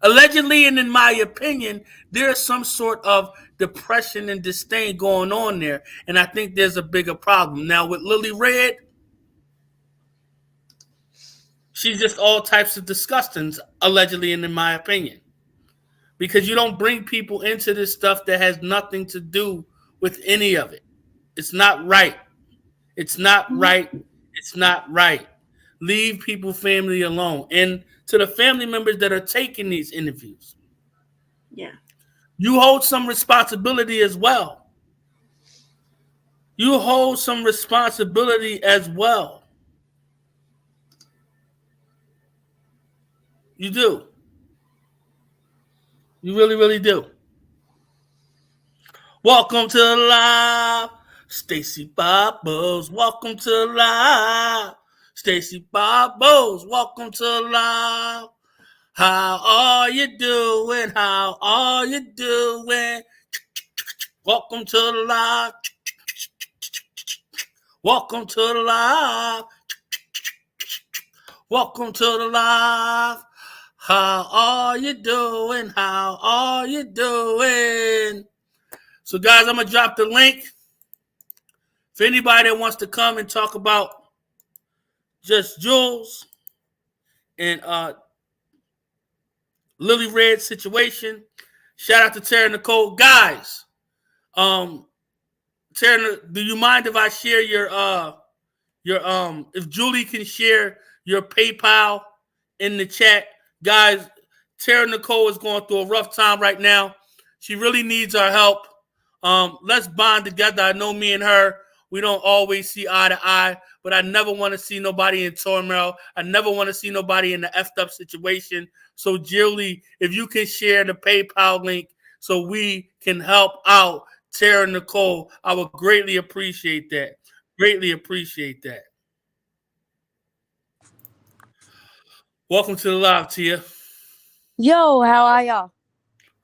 Allegedly, and in my opinion, there is some sort of depression and disdain going on there. And I think there's a bigger problem. Now, with Lily Red, she's just all types of disgusting, allegedly, and in my opinion. Because you don't bring people into this stuff that has nothing to do with any of it. It's not right. It's not right. It's not right. Leave people, family alone. And to the family members that are taking these interviews, yeah, you hold some responsibility as well. You hold some responsibility as well. You do. You really, really do. Welcome to the live, Stacy Bobos. Welcome to the live, Stacy Bobos. Welcome to the live. How are you doing? How are you doing? Welcome to the live. Welcome to the live. Welcome to the live. How are you doing? How are you doing? So, guys, I'm going to drop the link. For anybody that wants to come and talk about just Jules and Lily Red situation, shout out to Tara Nicole. Guys, Tara, do you mind if I share if Julie can share your PayPal in the chat? Guys, Tara Nicole is going through a rough time right now. She really needs our help. Let's bond together. I know me and her, we don't always see eye to eye, but I never want to see nobody in turmoil. I never want to see nobody in the effed up situation. So, Julie, if you can share the PayPal link so we can help out Tara Nicole, I would greatly appreciate that. Greatly appreciate that. Welcome to the live, Tia. Yo, how are ya?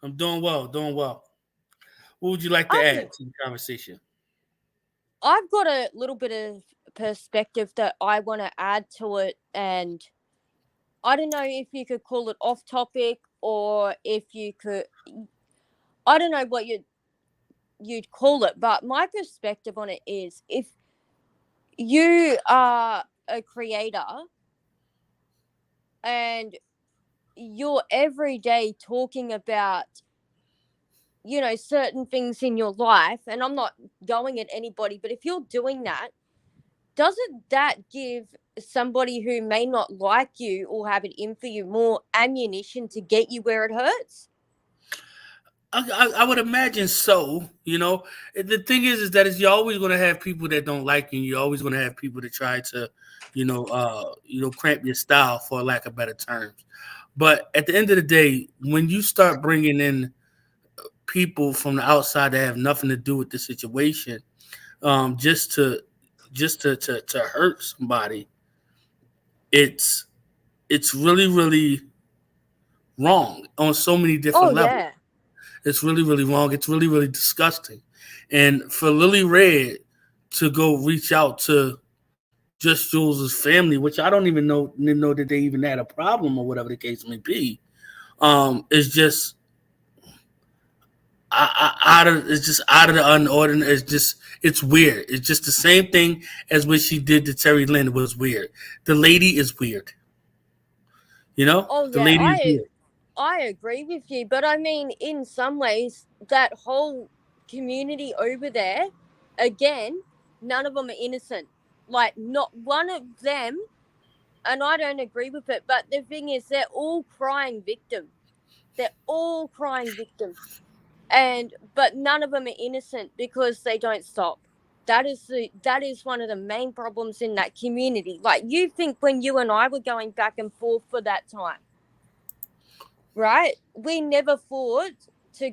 I'm doing well, doing well. What would you like to add to the conversation? I've got a little bit of perspective that I want to add to it, and I don't know if you could call it off topic or if you could, I don't know what you'd call it, but my perspective on it is if you are a creator and you're every day talking about, you know, certain things in your life, and I'm not going at anybody, but if you're doing that, doesn't that give somebody who may not like you or have it in for you more ammunition to get you where it hurts? I would imagine so. You know, the thing is that you're always going to have people that don't like you. You're always going to have people that try to, cramp your style, for lack of better terms. But at the end of the day, when you start bringing in people from the outside that have nothing to do with the situation, just to hurt somebody, it's really, really wrong on so many different levels. Yeah. It's really, really wrong. It's really, really disgusting. And for Lily Red to go reach out to just Jules' family, which I don't even know that they even had a problem or whatever the case may be, is just out of the unordinary. It's weird. It's just the same thing as what she did to Terry Lynn was weird. The lady is weird. You know? Oh, yeah. The lady is weird. I agree with you, but I mean, in some ways, that whole community over there, again, none of them are innocent. Like, not one of them, and I don't agree with it, but the thing is, they're all crying victim. They're all crying victim. But none of them are innocent because they don't stop. That is one of the main problems in that community. Like, you think when you and I were going back and forth for that time, right? We never fought to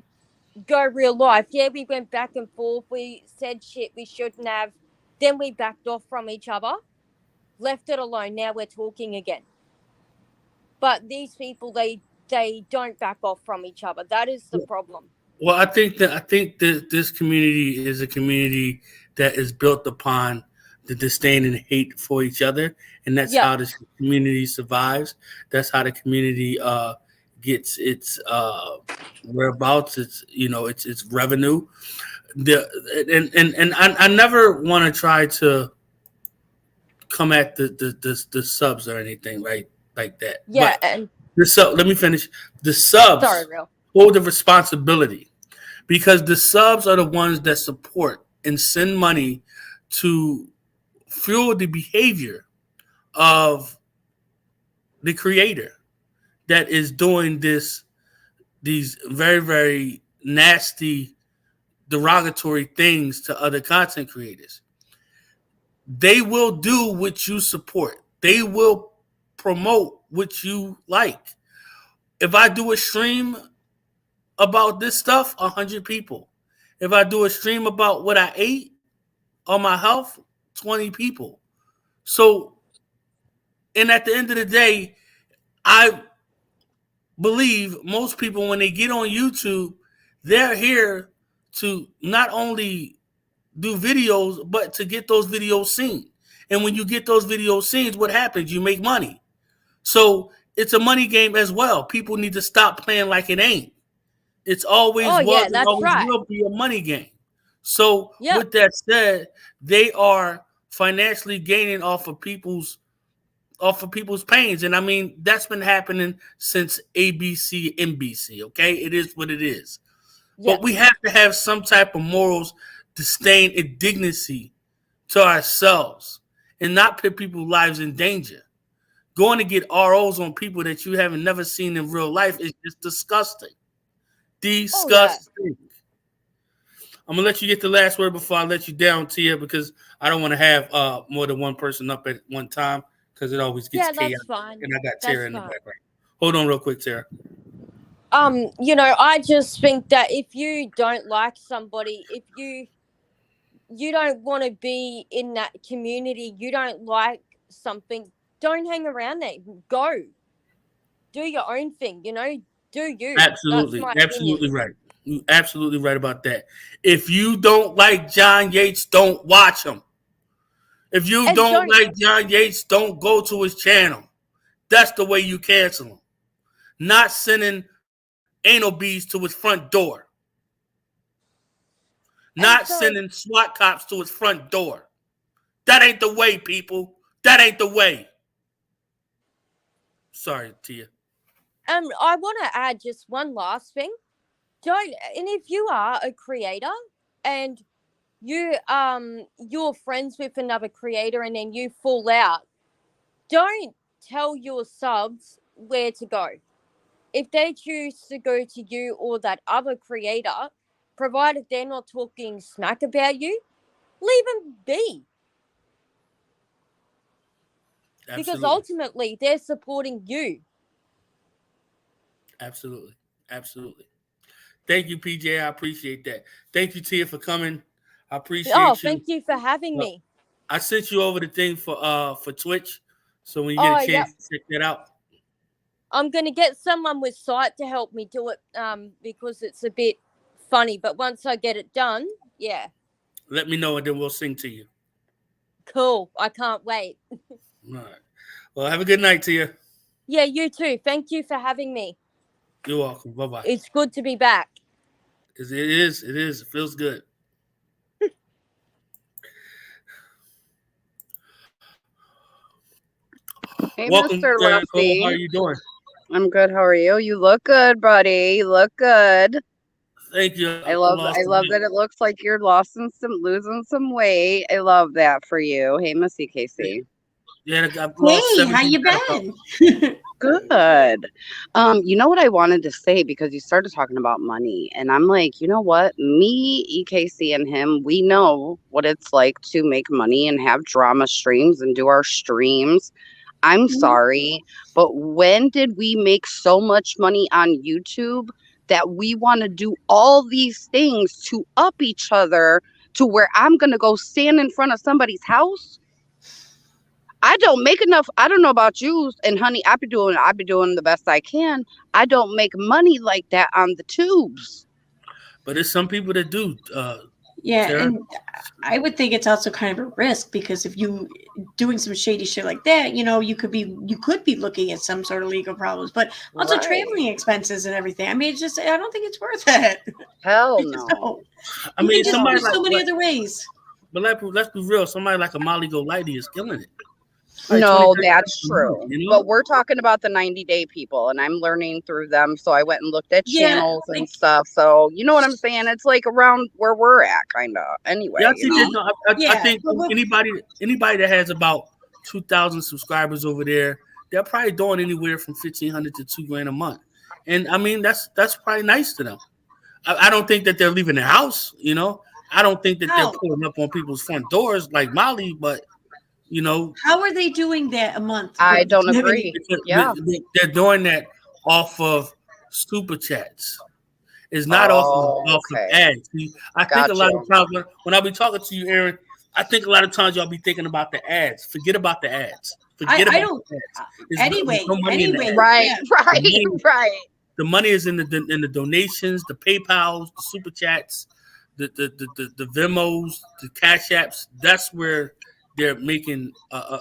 go real life. Yeah, we went back and forth. We said shit we shouldn't have. Then we backed off from each other, left it alone. Now we're talking again. But these people, they they don't back off from each other. That is the problem. Well, I think that this community is a community that is built upon the disdain and hate for each other, and that's how this community survives. That's how the community gets its whereabouts, its revenue. I never want to try to come at the subs or anything like that. Yeah, but let me finish. The subs hold the responsibility because the subs are the ones that support and send money to fuel the behavior of the creator that is doing these very, very nasty, derogatory things to other content creators. They will do what you support. They will promote what you like. If I do a stream about this stuff, 100 people. If I do a stream about what I ate or my health, 20 people. So, and at the end of the day, I believe most people, when they get on YouTube, they're here to not only do videos, but to get those videos seen. And when you get those videos seen, what happens? You make money. So it's a money game as well. People need to stop playing like it ain't. It's always and always will be a money game. So with that said, they are financially gaining off of people's pains. And I mean, that's been happening since ABC, NBC. Okay, it is what it is. But we have to have some type of morals, disdain, and dignity to ourselves and not put people's lives in danger. Going to get ROs on people that you haven't never seen in real life is just disgusting. Disgusting. I'm going to let you get the last word before I let you down, Tia, because I don't want to have more than one person up at one time because it always gets chaotic. That's fine. And I got Tara in the background. Hold on real quick, Tara. I just think that if you don't like somebody, if you don't want to be in that community, you don't like something, don't hang around there. Go. Do your own thing, do you. Absolutely. Absolutely right. You're absolutely right about that. If you don't like John Yates, don't watch him. If you don't like John Yates, don't go to his channel. That's the way you cancel him. Not sending anal beads to his front door. Not sending SWAT cops to his front door. That ain't the way, people. That ain't the way. Sorry, Tia. I want to add just one last thing. And if you are a creator and you're friends with another creator and then you fall out, don't tell your subs where to go. If they choose to go to you or that other creator, provided they're not talking smack about you, leave them be. Absolutely. Because ultimately they're supporting you. Absolutely. Absolutely. Thank you, PJ. I appreciate that. Thank you, Tia, for coming. I appreciate you. Thank you for having me. I sent you over the thing for Twitch. So when you get a chance to check that out. I'm going to get someone with sight to help me do it because it's a bit funny. But once I get it done, let me know and then we'll sing to you. Cool. I can't wait. All right. Well, have a good night, Tia. Yeah, you too. Thank you for having me. You're welcome. Bye-bye. It's good to be back. It is. It feels good. Hey, welcome, Mr. Lefty. How are you doing? I'm good. How are you? You look good, buddy. You look good. Thank you. I love that it looks like you're losing some weight. I love that for you. Hey, Miss EKC. Yeah, hey, how you been? Good. You know what I wanted to say, because you started talking about money, and I'm like, you know what? Me, EKC, and him, we know what it's like to make money and have drama streams and do our streams. I'm sorry, but when did we make so much money on YouTube that we want to do all these things to up each other to where I'm going to go stand in front of somebody's house? I don't make enough. I don't know about you, and honey, I be doing the best I can. I don't make money like that on the tubes. But there's some people that do. Yeah, Sarah? and I would think it's also kind of a risk because if you doing some shady shit like that, you could be looking at some sort of legal problems, but also traveling expenses and everything. I mean, I don't think it's worth it. Hell no. I mean, somebody there's so many other ways. But let's be real. Somebody like a Molly Golightly is killing it. No, that's true. But we're talking about the 90-day people, and I'm learning through them. So I went and looked at channels and stuff. So you know what I'm saying? It's like around where we're at, kind of. Anyway, yeah, I think anybody that has about 2,000 subscribers over there, they're probably doing anywhere from $1,500 to $2,000 a month. And I mean, that's probably nice to them. I don't think that they're leaving their house. I don't think that they're pulling up on people's front doors like Molly, but. How are they doing that a month? I don't agree. Yeah, they're doing that off of super chats. It's not off of ads. I think a lot of times when I be talking to you, Aaron, I think a lot of times y'all be thinking about the ads. Forget about the ads. Forget about the ads. Anyway, right. The money is in the donations, the PayPals, the super chats, the Venmos, the Cash Apps. That's where they're making a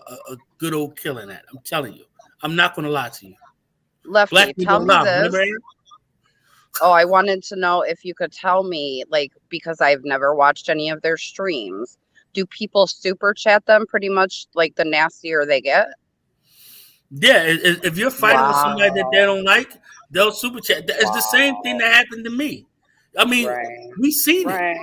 good old killing at. I'm telling you. I'm not going to lie to you. Lefty, tell me this. Oh, I wanted to know if you could tell me, because I've never watched any of their streams, do people super chat them pretty much like the nastier they get? Yeah, if you're fighting with somebody that they don't like, they'll super chat. It's the same thing that happened to me. I mean, we seen it.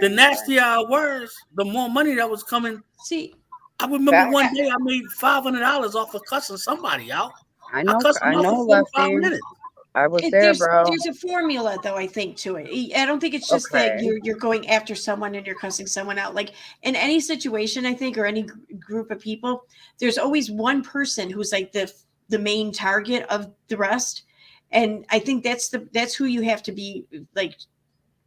The nastier our words, the more money that was coming. See, I remember one day I made $500 off of cussing somebody out. I know, Lefty. I was there, bro. There's a formula, though, I think, to it. I don't think it's just that you're going after someone and you're cussing someone out. Like in any situation, I think, or any group of people, there's always one person who's like the main target of the rest, and I think that's who you have to be like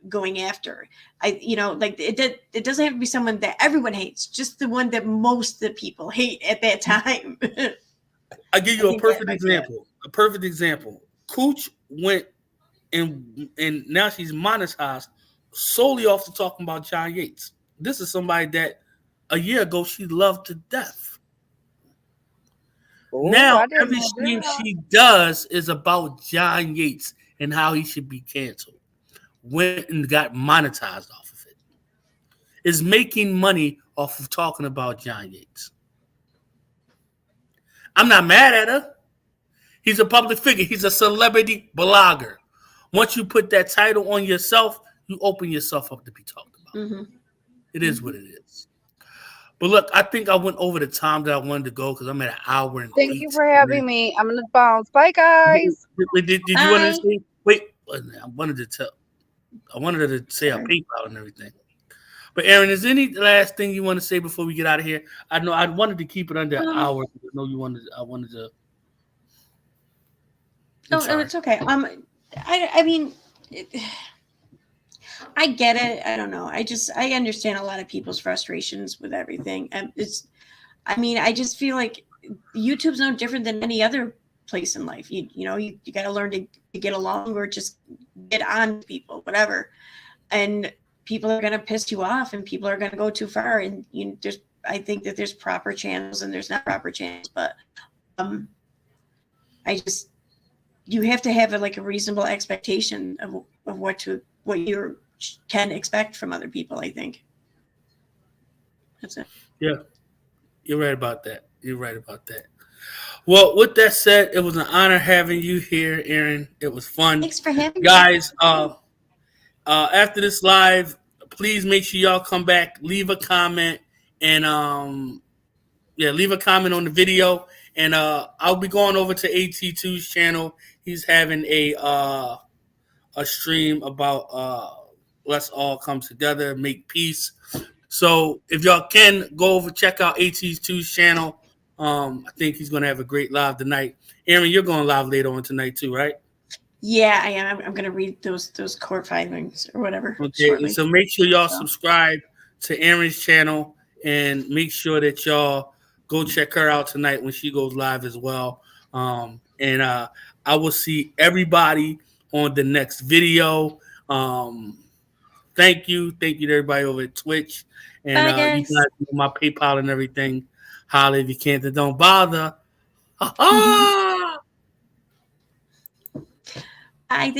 going after. It doesn't have to be someone that everyone hates, just the one that most of the people hate at that time. I'll give you a perfect example. Cooch went and now she's monetized solely off of talking about John Yates. This is somebody that a year ago she loved to death. Now every stream she does is about John Yates and how he should be canceled. Went and got monetized off of it. Is making money off of talking about John Yates. I'm not mad at her. He's a public figure. He's a celebrity blogger. Once you put that title on yourself, you open yourself up to be talked about. Mm-hmm. It is what it is. But look, I think I went over the time that I wanted to go because I'm at an hour and Thank you for having me. I'm going to bounce. Bye, guys. Did you want to say? Wait, I wanted to say our PayPal and everything. But Aaron, is there any last thing you want to say before we get out of here? I know I wanted to keep it under an hour. I know you wanted. I wanted to. No, it's okay. I mean, I get it. I don't know. I understand a lot of people's frustrations with everything. And I just feel like YouTube's no different than any other place in life. You got to learn to get along or just get on people, whatever. And people are going to piss you off and people are going to go too far. And I think that there's proper channels and there's not proper channels, but you have to have a reasonable expectation of what you can expect from other people. I think that's it. Yeah, you're right about that. Well, with that said, it was an honor having you here, Aaron. It was fun. Thanks for having me. Guys, after this live, please make sure y'all come back, leave a comment, and leave a comment on the video. And I'll be going over to AT2's channel. He's having a stream about let's all come together, make peace. So if y'all can go over, check out AT2's channel. I think he's going to have a great live tonight. Aaron, you're going live later on tonight too, right? Yeah, I am. I'm going to read those court filings or whatever. Okay, shortly. So make sure y'all subscribe to Aaron's channel and make sure that y'all Go check her out tonight when she goes live as well. And I will see everybody on the next video. Thank you to everybody over at Twitch. And Bye, you guys. guys know my PayPal and everything. Holla if you can't, then don't bother. I